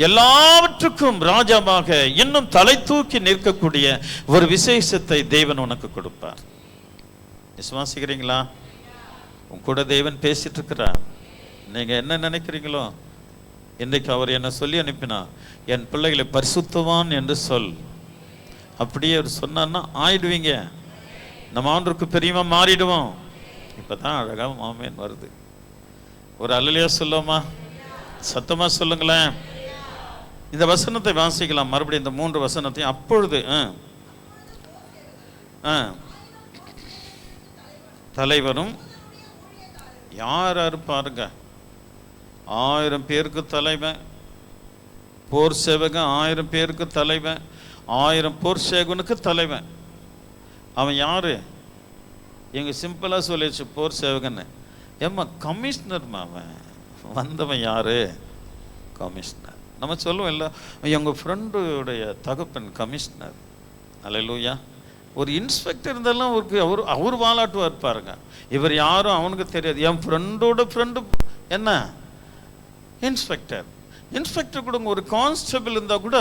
எல்லாவற்றுக்கும் ராஜாவாக இன்னும் தலை தூக்கி நிற்கக்கூடிய ஒரு விசேஷத்தை தேவன் உனக்கு கொடுப்பார். விசுவாசிக்கிறீங்களா? உன் கூட தேவன் பேசிட்டு இருக்கிறார். நீங்க என்ன நினைக்கிறீங்களோ, இன்றைக்கு அவர் என்ன சொல்லி அனுப்பினா, என் பிள்ளைகளை பரிசுத்தவான் என்று சொல். அப்படியே அவர் சொன்னார்னா ஆயிடுவீங்க. நம்ம ஆண்டவருக்கு பெரியமா மாறிடுவோம். இப்பதான் அழகா ஆமென் வருது. ஒரு அல்லேலூயா சொல்லுமா? சத்தமா சொல்லுங்களேன். இந்த வசனத்தை வாசிக்கலாம் மறுபடியும், இந்த 3 வசனத்தையும். அப்பொழுது தலைவரும் யார் பாருங்க, 1000 பேருக்கு தலைவன், போர் சேவகன் 1000 பேருக்கு தலைவன், 1000 போர் சேவகனுக்கு தலைவன். அவன் யாரு? எங்க சிம்பிளா சொல்லிடுச்சு போர் சேவகன். ஏம்மா கமிஷனர்மா, அவன் வந்தவன் யாரு? கமிஷனர். நம்ம சொல்லுவோம் இல்லை, எங்கள் ஃப்ரெண்டுடைய தகப்பன் கமிஷனர். அல்லேலூயா. ஒரு இன்ஸ்பெக்டர் இருந்தாலும் அவர் வாலாட்டுவார் பாருங்க. இவர் யாரும் அவனுக்கு தெரியாது. என் ஃப்ரெண்டோட ஃப்ரெண்டு என்ன இன்ஸ்பெக்டர். இன்ஸ்பெக்டர் கூட ஒரு கான்ஸ்டபிள் இருந்தால் கூட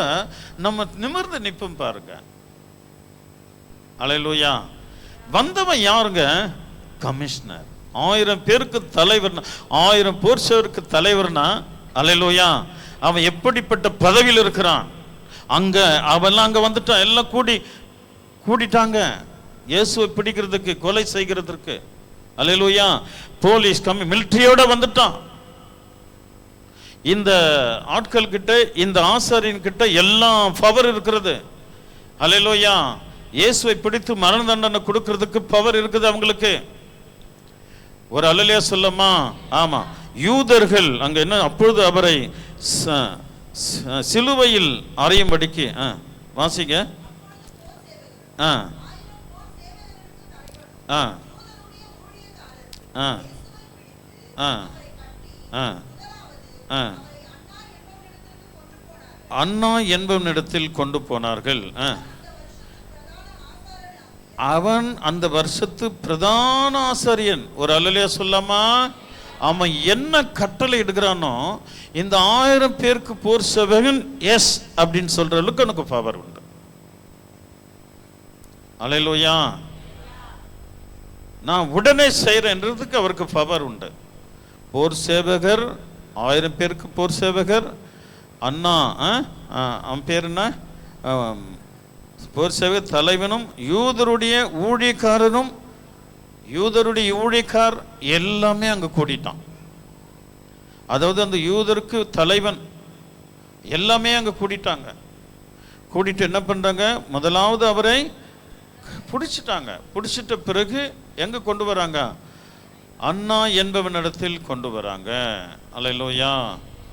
நம்ம நிமிர்ந்து நிற்போம் பாருங்க. அல்லேலூயா. வந்தவன் யாருங்க? கமிஷனர். 1000 பேருக்கு தலைவர், 1000 போர் சேவருக்கு தலைவர்னா, அல்லேலூயா, அவன் எப்படிப்பட்ட பதவியில் இருக்கிறான். அங்க அவெல்லாம் அங்க வந்துட்டான், எல்லாம் கூடிட்டாங்க இயேசுவை பிடிக்கிறதுக்கு, கொலை செய்கிறதுக்கு. அல்லேலூயா. போலீஸ் மிலிட்டரியோட வந்துட்டான். இந்த ஆட்கள் கிட்ட, இந்த ஆசாரியன் கிட்ட எல்லாம் பவர் இருக்கிறது. அல்லேலூயா. இயேசுவை பிடித்து மரண தண்டனை கொடுக்கிறதுக்கு பவர் இருக்குது அவங்களுக்கு. ஒரு அல்லேலூயா சொல்லமா? ஆமா. யூதர்கள் அங்க என்ன, அப்பொழுது அவரை சிலுவையில் அறையும்படிக்கு வாசிங்க. ஆ ஆ ஆ ஆ ஆ ஆ அண்ணா என்பவனிடத்தில் கொண்டு போனார்கள். அவன் அந்த வருஷத்து பிரதான ஆசாரியன். ஒரு அல்லேலூயா சொல்லாமா? அவன் என்ன கட்டளை எடுக்கிறானோ, இந்த 1000 பேருக்கு போர் சேவகன் எஸ் அப்படின்னு சொல்ற அளவுக்கு எனக்கு பவர் உண்டு. அல்லேலூயா. நான் உடனே செய்யறேன்றதுக்கு அவருக்கு பவர் உண்டு. போர் சேவகர், 1000 பேருக்கு போர் சேவகர். அண்ணா அவன் பேர் என்ன? போர் சேவகர் தலைவனும் யூதருடைய ஊழியக்காரனும், யூதருடைய ஊழியக்கார் எல்லாமே அங்க கூட்டிட்டான். அதாவது அந்த யூதருக்கு தலைவன் எல்லாமே அங்க கூட்டிட்டாங்க. கூட்டிட்டு என்ன பண்றாங்க? முதலாவது அவரை பிடிச்சிட்டாங்க. பிடிச்சிட்ட பிறகு எங்க கொண்டு வராங்க? அண்ணா என்பவனிடத்தில் கொண்டு வராங்க. அல்லேலூயா.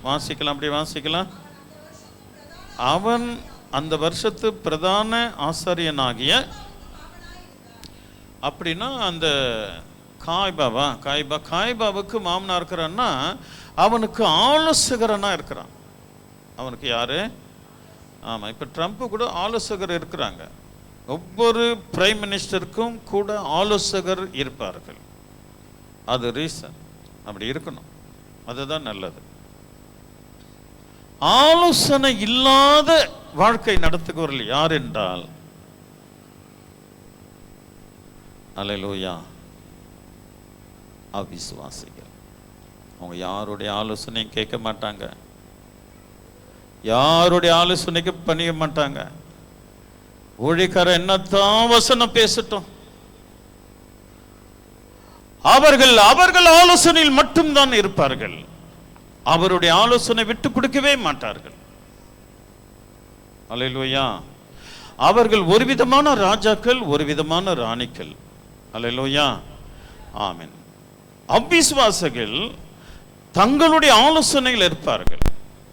வாசிக்கலாம், அப்படி வாசிக்கலாம். அவன் அந்த வருஷத்து பிரதான ஆசாரியனாகிய, அப்படின்னா அந்த காய்பாவுக்கு மாமனா இருக்கிறான்னா அவனுக்கு ஆலோசகரனா இருக்கிறான். அவனுக்கு யாரு? ஆமா, இப்ப ட்ரம்ப் கூட ஆலோசகர் இருக்கிறாங்க. ஒவ்வொரு பிரைம் மினிஸ்டருக்கும் கூட ஆலோசகர் இருப்பார்கள். அது ரீசன், அப்படி இருக்கணும். அதுதான் நல்லது. ஆலோசனை இல்லாத வாழ்க்கை நடத்துகிறவர்கள் யார் என்றால், அல்லேலூயா, அவிசுவாசிகள். அவங்க யாருடைய ஆலோசனையும் கேட்க மாட்டாங்க, யாருடைய ஆலோசனைக்கு பணிய மாட்டாங்க. ஊழியக்காரர் என்னத்தான் வசனம் பேசட்டும், அவர்கள் ஆலோசனையில் மட்டும்தான் இருப்பார்கள். அவருடைய ஆலோசனை விட்டு கொடுக்கவே மாட்டார்கள். அல்லேலூயா. அவர்கள் ஒரு விதமான ராஜாக்கள், ஒரு விதமான ராணிகள். அல்லேலூயா, ஆமென். அவிசுவாசிகள் தங்களுடைய ஆலோசனையில் இருப்பார்கள்.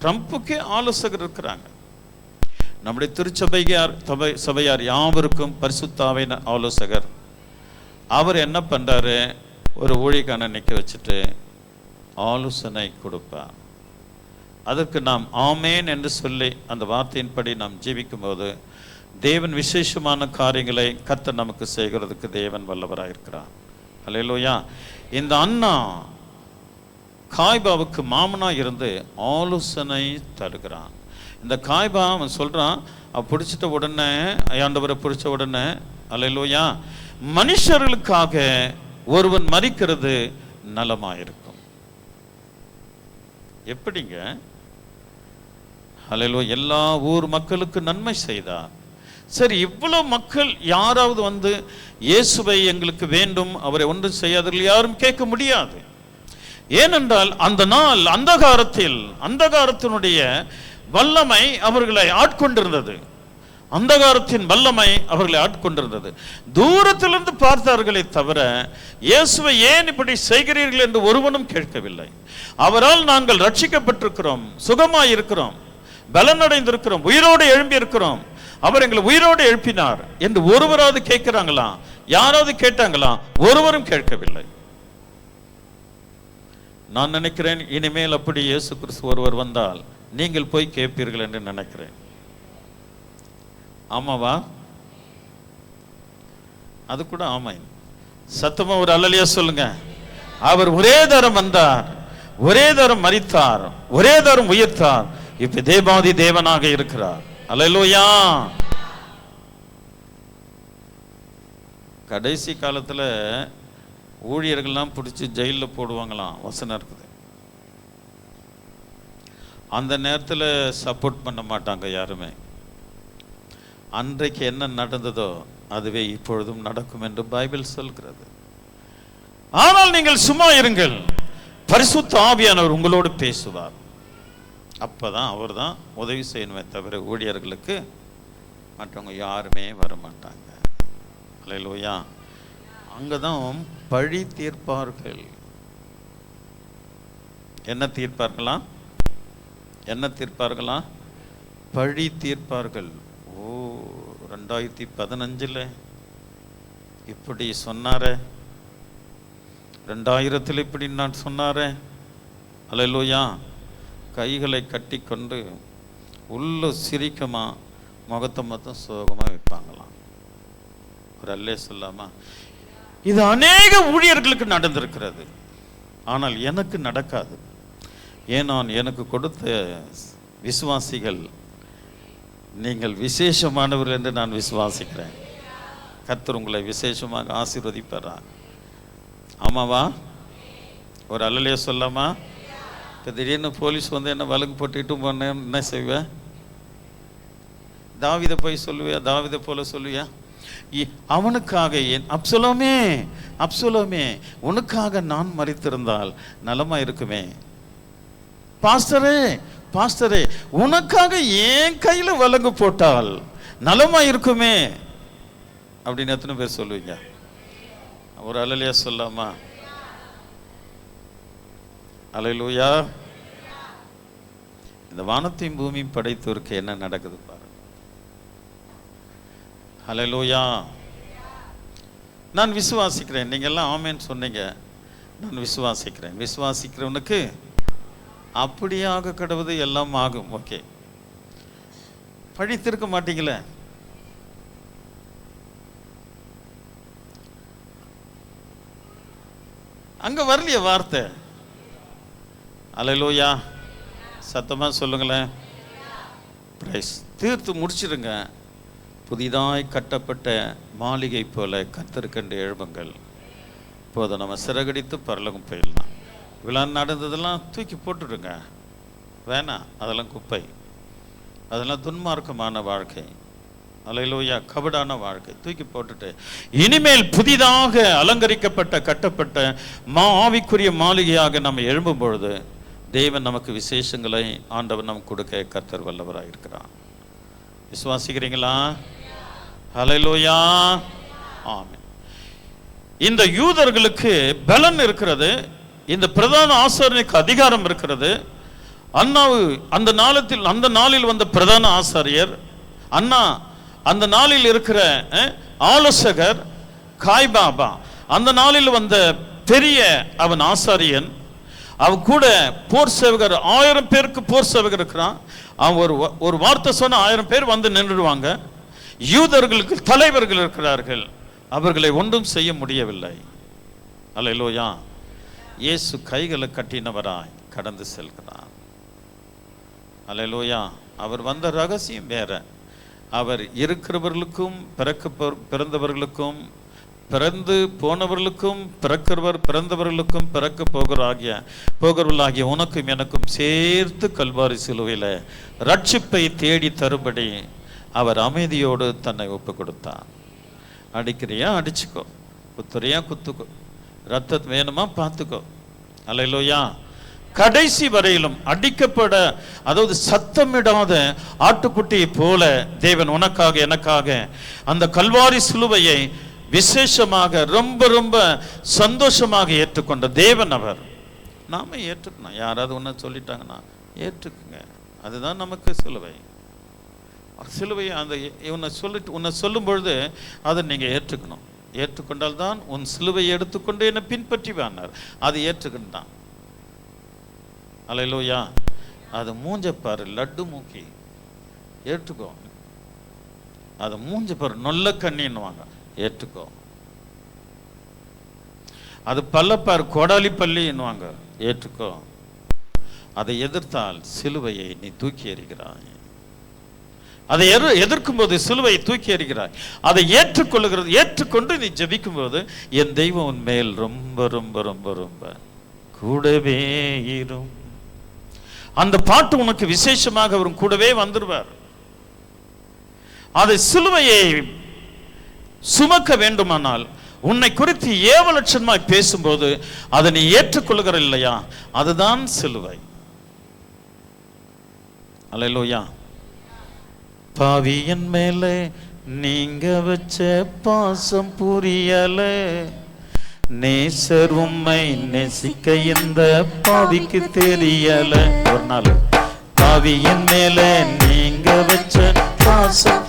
ட்ரம்புக்கு ஆலோசகர் இருக்கிறாங்க. நம்முடைய திருச்சபையார் யாவருக்கும் பரிசுத்த ஆவியின் ஆலோசகர். அவர் என்ன பண்றாரு? ஒரு ஊழியக்காரனை நிற்க வச்சுட்டு ஆலோசனை கொடுப்பார். அதற்கு நாம் ஆமேன் என்று சொல்லி அந்த வார்த்தையின்படி நாம் ஜீவிக்கும் போது தேவன் விசேஷமான காரியங்களை கர்த்தர் நமக்கு செய்கிறதுக்கு தேவன் வல்லவராக இருக்கிறார். அல்லேலூயா. இந்த அண்ணா காய்பாவுக்கு மாமனா இருந்து ஆலோசனை தருகிறான். இந்த காய்பா அவன் சொல்றான், பிடிச்சிட்ட உடனே, ஆண்டவரை பிடிச்ச உடனே, அல்லேலூயா, மனுஷர்களுக்காக ஒருவன் மரிக்கிறது நலமாயிருக்கும். எப்படிங்க? அல்லேலூயா. எல்லா ஊர் மக்களுக்கு நன்மை செய்தார். சரி, இவ்வளவு மக்கள் யாராவது வந்து இயேசுவை எங்களுக்கு வேண்டும், அவரை ஒன்றும் செய்யாதவர்கள் யாரும் கேட்க முடியாது. ஏனென்றால் அந்த நாள் அந்தகாரத்தினுடைய வல்லமை அவர்களை ஆட்கொண்டிருந்தது. அந்தகாரத்தின் வல்லமை அவர்களை ஆட்கொண்டிருந்தது. தூரத்திலிருந்து பார்த்தார்களே தவிர இயேசுவை ஏன் இப்படி செய்கிறீர்கள் என்று ஒருவனும் கேட்கவில்லை. அவரால் நாங்கள் ரட்சிக்கப்பட்டிருக்கிறோம், சுகமாயிருக்கிறோம், பலனடைந்திருக்கிறோம், உயிரோடு எழும்பி இருக்கிறோம், அவர் எங்களை உயிரோடு எழுப்பினார் என்று ஒருவராவது கேட்கிறாங்களா? யாராவது கேட்டாங்களா? ஒருவரும் கேட்கவில்லை. நான் நினைக்கிறேன், இனிமேல் அப்படி இயேசு கிறிஸ்து ஒருவர் வந்தால் நீங்கள் போய் கேட்பீர்கள் என்று நினைக்கிறேன். ஆமாவா? அது கூட ஆமை. சத்தமா ஒரு அல்லேலூயா சொல்லுங்க. அவர் ஒரே தரம் வந்தார், ஒரே தரம் மரித்தார், ஒரே தரம் உயிர்த்தார், இப்ப தேவாதி தேவனாக இருக்கிறார். அல்லேலூயா. கடைசி காலத்துல ஊழியர்கள்லாம் பிடிச்சி ஜெயிலில் போடுவாங்களாம், வசனம் இருக்குது. அந்த நேரத்தில் சப்போர்ட் பண்ண மாட்டாங்க யாருமே. அன்றைக்கு என்ன நடந்ததோ அதுவே இப்பொழுதும் நடக்கும் என்று பைபிள் சொல்கிறது. ஆனால் நீங்கள் சும்மா இருங்கள், பரிசுத்த ஆவியானவர் உங்களோடு பேசுவார். அப்பதான் அவர் தான் உதவி செய்யணுமே தவிர ஊழியர்களுக்கு மற்றவங்க யாருமே வரமாட்டாங்க. அல்லேலூயா. அங்கதான் பழி தீர்ப்பார்கள். என்ன தீர்ப்பார்களா? என்ன தீர்ப்பார்களா? பழி தீர்ப்பார்கள். 2015 இப்படி சொன்னாரே, 2000 இப்படி நான் சொன்னாரே. அல்லேலூயா. கைகளை கட்டி கொண்டு உள்ள சிரிக்கமா, முகத்தை மொத்தம் சோகமா வைப்பாங்களாம். ஒரு அல்லே சொல்லாமா? இது அநேக ஊழியர்களுக்கு நடந்திருக்கிறது. ஆனால் எனக்கு நடக்காது. ஏன்? நான் எனக்கு கொடுத்த விசுவாசிகள் நீங்கள் விசேஷமானவர்கள் என்று நான் விசுவாசிக்கிறேன். கர்த்தர் உங்களை விசேஷமாக ஆசீர்வதிப்பாரா? ஆமாவா? ஒரு அல்லலே சொல்லாமா? இப்போ திடீர்னு போலீஸ் வந்து என்ன வழக்கு போட்டுக்கிட்டு போனேன், என்ன செய்வேன்? தாவீதை போய் சொல்லுவியா? தாவீதை போல சொல்லுவியா? அவனுக்காக அப்சலோமே, அப்சலோமே, உனக்காக நான் மரித்திருந்தால் நலமா இருக்குமே. பாஸ்டரே, பாஸ்டரே, உனக்காக என் கையில வழக்கு போட்டால் நலமா இருக்குமே அப்படின்னு எத்தனை பேர் சொல்லுவீங்க? ஒரு அல்லேலூயா சொல்லாமா? அல்லேலூயா. இந்த வானத்தையும் பூமியும் படைத்தோருக்கு என்ன நடக்குது பாருங்க. அல்லேலூயா. நான் விசுவாசிக்கிறேன். நீங்க எல்லாம் ஆமென் சொன்னீங்க. நான் விசுவாசிக்கிறேன். விசுவாசிக்கிறவனுக்கு அப்படியே ஆக கடவுது, எல்லாம் ஆகும். ஓகே, படித்திருக்க மாட்டீங்களே. அங்க வரலையே வார்த்தை. அல்லேலூயா. சத்தமா சொல்லுங்களேன். பிரைஸ். தீர்த்து முடிச்சிருங்க. புதிதாய் கட்டப்பட்ட மாளிகை போல கர்த்தருக்கென்று எழும்புங்கள். இப்போது நம்ம சிறகடித்து பரலோகம் போயிடலாம். விழா நடந்ததெல்லாம் தூக்கி போட்டுடுங்க. வேணாம், அதெல்லாம் குப்பை. அதெல்லாம் துன்மார்க்கமான வாழ்க்கை. அல்லேலூயா. கபடான வாழ்க்கை தூக்கி போட்டுட்டு இனிமேல் புதிதாக அலங்கரிக்கப்பட்ட கட்டப்பட்ட ஆவிக்குரிய மாளிகையாக நம்ம எழும்பும் பொழுது தேவன் நமக்கு விசேஷங்களை ஆண்டவர் நமக்கு கொடுக்க கர்த்தர் வல்லவராக இருக்கிறார். விசுவாசிக்கிறீங்களா? அல்லேலூயா. ஆமென். இந்த யூதர்களுக்கு பலன் இருக்கிறது. இந்த பிரதான ஆசாரியனுக்கு அதிகாரம் இருக்கிறது. அந்த நாளில் வந்த பிரதான ஆசாரியர் அண்ணா, அந்த நாளில் இருக்கிற ஆலோசகர் காய்பாபா, அந்த நாளில் வந்த பெரிய அவன் ஆசாரியன், அவன் கூட போர் சேவகர் 1000 பேருக்கு போர் சேவகர் இருக்கிறான். அவன் ஒரு வார்த்தை சொன்ன 1000 பேர் வந்து நின்றுடுவாங்க. யூதர்களுக்கு தலைவர்கள் இருக்கிறார்கள். அவர்களை ஒன்றும் செய்ய முடியவில்லை. அல்லேலூயா. இயேசு கைகளை கட்டினவராய் கடந்து செல்கிறார். அல்லேலூயா. அவர் வந்த ரகசியம் வேற. அவர் இருக்கிறவர்களுக்கும் பிறந்தவர்களுக்கும் பிறந்து போனவர்களுக்கும் பிறந்தவர்களுக்கும் பிறக்க போகிறவர்களாகிய உனக்கும் எனக்கும் சேர்த்து கல்வாரி சிலுவையில் ரட்சிப்பை தேடி தரும்படி அவர் அமைதியோடு தன்னை ஒப்பு கொடுத்தார். அடிக்கிறியா அடிச்சுக்கோ, குத்துறியா குத்துக்கோ, ரத்தம் வேணுமா பார்த்துக்கோ. அல்லேலூயா. கடைசி வரையிலும் அடிக்கப்பட, அதாவது சத்தமிடாத ஆட்டுக்குட்டியை போல தேவன் உனக்காக எனக்காக அந்த கல்வாரி சிலுவையை விசேஷமாக ரொம்ப ரொம்ப சந்தோஷமாக ஏற்றுக்கொண்ட தேவன் அவர். நாம ஏற்றுக்கணும். யாராவது ஒன்று சொல்லிட்டாங்கன்னா ஏற்றுக்குங்க. அதுதான் நமக்கு சிலுவை. சிலுவையை அந்த உன்னை சொல்லும் பொழுது அதை நீங்கள் ஏற்றுக்கணும். ஏற்றுக்கொண்டால் தான் உன் சிலுவையை எடுத்துக்கொண்டு என்னை பின்பற்றி வானார். அது ஏற்றுக்கிட்டான். அல்லேலூயா. அது மூஞ்ச பாரு, லட்டு மூக்கி ஏற்றுக்கோ. அது மூஞ்ச பாரு, நொல்ல கண்ணின்னுவாங்க, ஏற்றுக்கோ. அது பல்லப்பார், கோடாலி பள்ளின்னுவாங்க, ஏற்றுக்கோ. அதை எதிர்த்தால் சிலுவையை நீ தூக்கி எறிகிறாய். அதை எதிர்க்கும் போது சிலுவையை தூக்கி எறிகிறாய். அதை ஏற்றுக்கொண்டு நீ ஜெபிக்கும் போது என் தெய்வம் உன் மேல் ரொம்ப ரொம்ப ரொம்ப ரொம்ப கூடவே இரும். அந்த பாட்டு உனக்கு விசேஷமாக அவரும் கூடவே வந்துடுவார். அதை சிலுவையை சுமக்க வேண்டுமானால் உன்னை குறித்து ஏவலட்சணமாய் பேசும்போது அதை நீ ஏற்றுக்கொள்கிற இல்லையா, அதுதான் சிலுவை. அல்லேலூயா. பாவியன் மேல நீங்க வச்ச பாசம் புரியல, நேசர் உம்மை நேசிக்க இந்த பாவிக்கு தெரியல. ஒரு நாள் பாவியன் மேல நீங்க வச்ச பாசம்,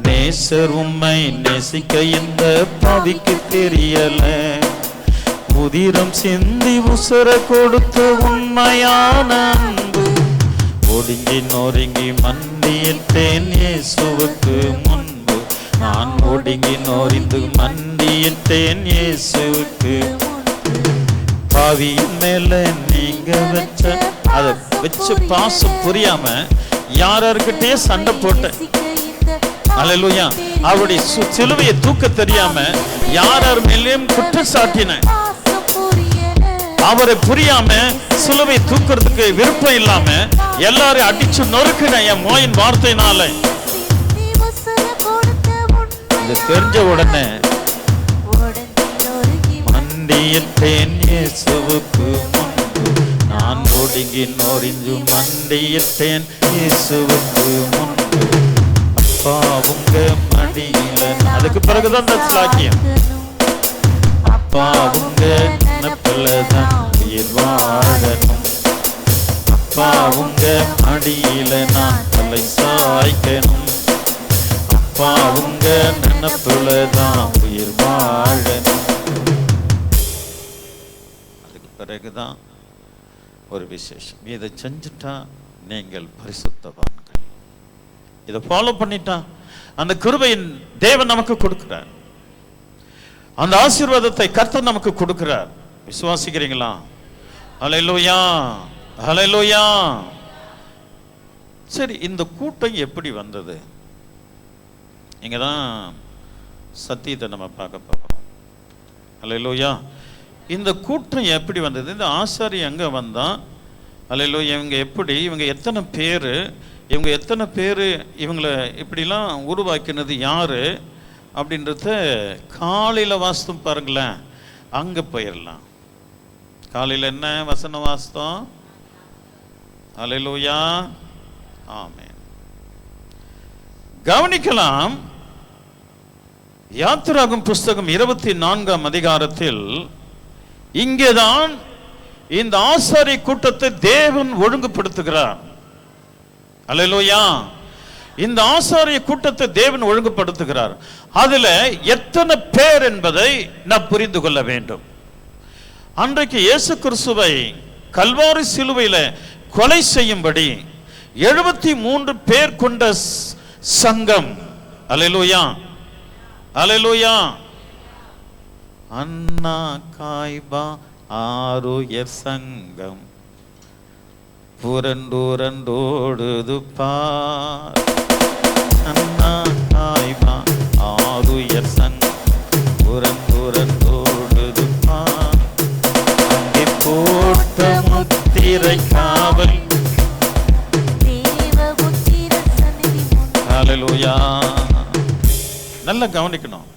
நேசர் உம்மை நேசிக்க இந்த பாவிக்கு தெரியல, உதிரம் சிந்தி உசர கொடுத்த உண்மையான அன்பு, ஒடுங்கி நொறுங்கி மண்டியிட்டேன் இயேசுவுக்கு முன்பு, நான் ஒடுங்கி நொறிந்து மண்டியிட்டேன் இயேசுவுக்கு. பாவியின் மேல நீங்க வச்ச அதை வச்ச பாசம் புரியாம யார்கிட்டயே சண்டை போட்டேன். அல்லேலூயா. அவருடைய சிலுவையை தூக்க தெரியாம யார் மேலேயும் குற்றம் சாட்டினேன். அவரை புரியாம சிலுவை தூக்குறதுக்கு விருப்பம் இல்லாம எல்லாரையும் அடிச்சு நொறுக்கின என் மோயின் வார்த்தையினால. இது தெரிஞ்ச உடனே மண்டியிட்டேன் இயேசுவுக்கு முன்பு, நான் ஒடுங்கி நொறிந்து மண்டியிட்டேன் இயேசுவுக்கு முன்பு, அப்பா உங்க மடியில. அதுக்கு பிறகுதான் இந்த சாக்கியம், அப்பா உங்க நினைப்பில்தான் உயிர் வாழணும், அப்பா உங்க மடியில நான் தலை சாய்க்கணும், அப்பா உங்க நினைப்பில்தான் உயிர் வாழணும். அதுக்கு பிறகுதான் ஒரு விசேஷம். இதை செஞ்சுட்டா நீங்கள் பரிசுத்தவான்கள். இதை ஃபாலோ பண்ணிட்டா அந்த கிருபையின் தேவன் நமக்கு கொடுக்கிறார், அந்த ஆசீர்வாதத்தை கர்த்தர் நமக்கு கொடுக்கிறார். விசுவாசிக்கிறீங்களா? ஹல்லேலூயா, ஹல்லேலூயா. சரி, இந்த கூட்டம் எப்படி வந்தது? இங்கதான் சத்தியத்தை நம்ம பார்க்க போகிறோம். ஹல்லேலூயா. இந்த கூட்டம் எப்படி வந்தது? இந்த ஆசாரி எங்க வந்தான்? ஹல்லேலூயா. இவங்க எப்படி, இவங்க எத்தனை பேர், இவங்க எத்தனை பேர், இவங்களை இப்படிலாம் உருவாக்கினது யாரு அப்படின்றத காலையில் வாஸ்தம் பாருங்களேன். அங்கே போயிடலாம். காலையில் என்ன வசனம் வாஸ்தம்? அல்லேலூயா, ஆமென். கவனிக்கலாம். யாத்திராகும் புஸ்தகம் 24ஆம் அதிகாரத்தில் இங்கேதான் இந்த ஆசாரி கூட்டத்தை தேவன் ஒழுங்குபடுத்துகிறார். அல்லேலூயா. இந்த ஆசாரிய கூட்டத்தை தேவன் ஒழுங்குபடுத்துகிறார். அதுல எத்தனை பேர் என்பதை நாம் புரிந்து கொள்ள வேண்டும். அன்றைக்கு இயேசு கிறிஸ்துவை கல்வாரி சிலுவையில கொலை செய்யும்படி 73 பேர் கொண்ட சங்கம். அல்லேலூயா, அல்லேலூயா. அண்ணா காய்பா ஆருயர் சங்கம் புரண்டோடுது பார். அண்ணா காய்பா ஆருயர் சங்கம் புரண்டோடுது பார். அங்கே போட்ட முத்திரை காவல். ஹல்லேலூயா. நல்லா கவனிக்கணும்.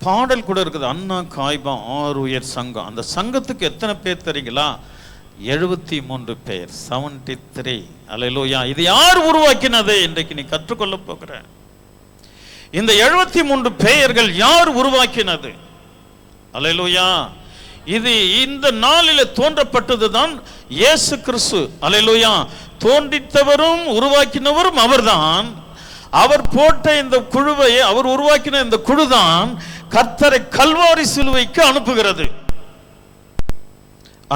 பாடல் கூட இருக்குது, அண்ணா காய்பா ஆருயர் சங்கம். அந்த சங்கத்துக்கு எத்தனை பேர் தெரியுங்களா? 73 பேர், 73. அல்லேலூயா. இது யார் உருவாக்கினது? இன்றைக்கு நீ கற்றுக்கொள்ள போகிற இந்த 73 பெயர்கள் யார் உருவாக்கினது? அல்லேலூயா. இது இந்த நாளில் தோன்றப்பட்டதுதான் இயேசு கிறிஸ்து. அல்லேலூயா. தோன்றித்தவரும் உருவாக்கினவரும் அவர்தான். அவர் போட்ட இந்த குழுவை, அவர் உருவாக்கின இந்த குழுதான் கர்த்தரை கல்வாரி சிலுவைக்கு அனுப்புகிறது.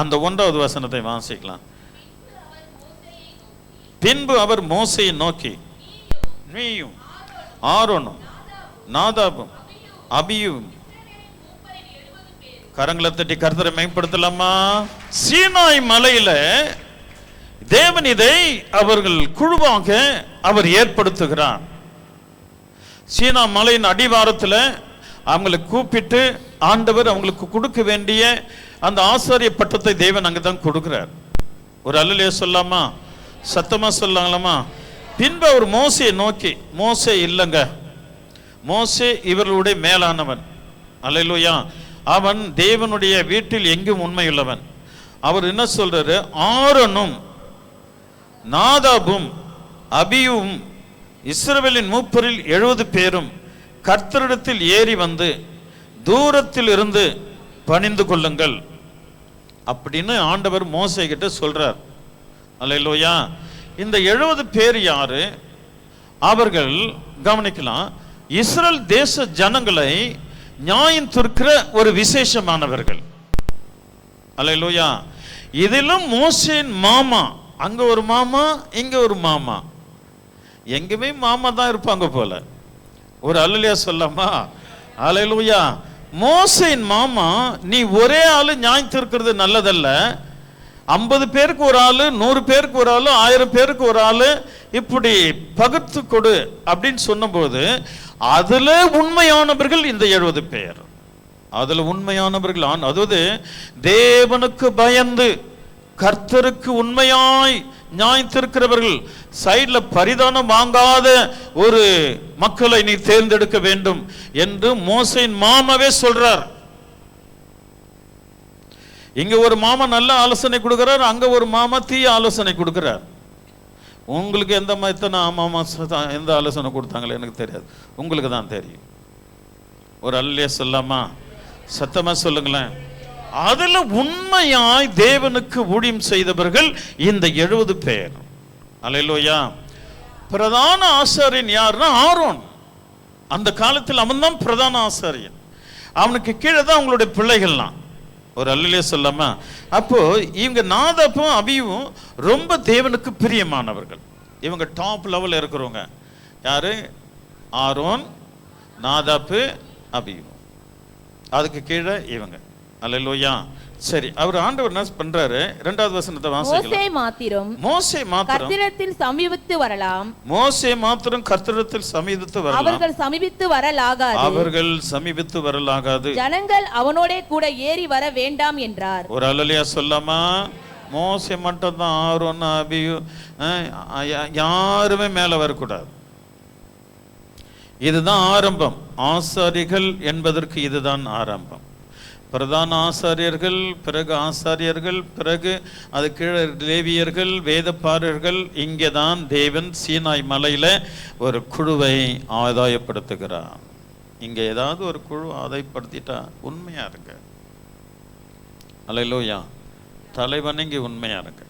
அந்த 1வது வசனத்தை வாசிக்கலாம். பின்பு அவர் மோசேயை நோக்கி, நீயும் ஆரோனும் நாதாபும் அபியும். கரங்களை தட்டி கர்த்தரை மேம்படுத்தலாமா? சீனாய் மலையில தேவன் இதை அவர்கள் குழுவாக அவர் ஏற்படுத்துகிறார். சீனா மலையின் அடிவாரத்தில் அவங்களை கூப்பிட்டு ஆண்டவர் அவங்களுக்கு கொடுக்க வேண்டிய அந்த ஆசாரிய பட்டத்தை தேவன் அங்கதான் கொடுக்கிறார். ஒரு அல்லேலூயா சொல்லாமா? சத்தமா சொல்லாங்களாமா? பின்பு அவர் மோசேயை நோக்கி, மோசே இல்லைங்க, மோசே இவர்களுடைய மேலானவன். அல்லேலூயா. அவன் தேவனுடைய வீட்டில் எங்கும் உண்மையுள்ளவன். அவர் என்ன சொல்றாரு? ஆரோனும் நாதாபும் அபியும் இஸ்ரவேலின் மூப்பரில் 70 பேரும் கர்த்தரிடத்தில் ஏறி வந்து தூரத்தில் இருந்து பணிந்து கொள்ளுங்கள் அப்படின்னு ஆண்டவர் மோசே கிட்ட சொல்றார். அல்லேலூயா. இந்த 70 பேர் யாரு? அவர்கள் கவனிக்கலாம், இஸ்ரேல் தேச ஜனங்களை நியாயம் தீர்க்கிற ஒரு விசேஷமானவர்கள். அல்லேலூயா. இதிலும் மோசேயின் மாமா, அங்க ஒரு மாமா, இங்க ஒரு மாமா, எங்குமே மாமா தான் இருப்பாங்க போல. ஒரு அல்லேலூயா சொல்லாமா? அல்லேலூயா. மோசேயின் மாமா, நீ ஒரே ஆளு நியாயம் தீர்க்கிறது நல்லதல்ல, 50 பேருக்கு ஒரு ஆளு, 100 பேருக்கு ஒரு ஆளு, 1000 பேருக்கு ஒரு ஆளு, இப்படி பகுத்து கொடு அப்படின்னு சொன்னபோது அதுல உண்மையானவர்கள் இந்த 70 பேர். அதுல உண்மையானவர்கள், அதாவது தேவனுக்கு பயந்து கர்த்தருக்கு உண்மையாய் நியாயத்திருக்கிறவர்கள், சைட்ல பரிதானம் வாங்காத ஒரு மக்களை நீ தேர்ந்தெடுக்க வேண்டும் என்று மோசேயின் மாமாவே சொல்றார். இங்க ஒரு மாமா நல்ல ஆலோசனை கொடுக்கிறார், அங்க ஒரு மாமா தீய ஆலோசனை கொடுக்கிறார். உங்களுக்கு எந்த எத்தனை மாமா எந்த ஆலோசனை கொடுத்தாங்களே எனக்கு தெரியாது, உங்களுக்கு தான் தெரியும். ஒரு அல்லேலூயா சொல்லாமா? சத்தமா சொல்லுங்களேன். அதுல உண்மையாய் தேவனுக்கு ஊழியம் செய்தவர்கள் இந்த 70 பேர். அல்லேலூயா. பிரதான ஆசாரியன் யாருன்னா ஆரோன். அந்த காலத்தில் அவன் தான் பிரதான ஆசாரியன். அவனுக்கு கீழே தான் அவங்களுடைய பிள்ளைகள்லாம். ஒரு அல்லேலூயா சொல்லாமா? அப்போ இவங்க நாதாப்பும் அபியும் ரொம்ப தேவனுக்கு பிரியமானவர்கள். இவங்க டாப் லெவல்ல இருக்கிறவங்க. யாரு? ஆரோன், நாதாப்பு, அபியும். அதுக்கு கீழே இவங்க. அல்லேலூயா. சரி, அவர் ஆண்டவர் என்ன பண்றாரு? 2வது வசனத்தை வாசிக்கலாம். மோசே மாத்திரம் கர்த்தரிடத்தில் சமீபித்து வரலாம். மோசே மாத்திரம் கர்த்தரிடத்தில் சமீபித்து வரலாம். அவர்கள் சமீபித்து வரலாகாது. ஜனங்கள் அவனோட கூட ஏறி வர வேண்டாம் என்றார். ஒரு அல்லேலூயா சொல்லாமா? மோசே மட்டும் தான், ஆரோன் அபியும் யாருமே மேல வரக்கூடாது. இதுதான் ஆரம்பம். ஆசாரிகள் என்பதற்கு இதுதான் ஆரம்பம். பிரதான ஆசாரியர்கள், பிறகு ஆசாரியர்கள், பிறகு அது கீழே லேவியர்கள், வேதப்பாரர்கள். இங்கே தான் தேவன் சீனாய் மலையில ஒரு குழுவை ஆதாயப்படுத்துகிறார். இங்க ஏதாவது ஒரு குழு ஆதாயப்படுத்திட்டா உண்மையா இருங்க. அல்லேலூயா. தலைவன் இங்கே உண்மையா இருங்க.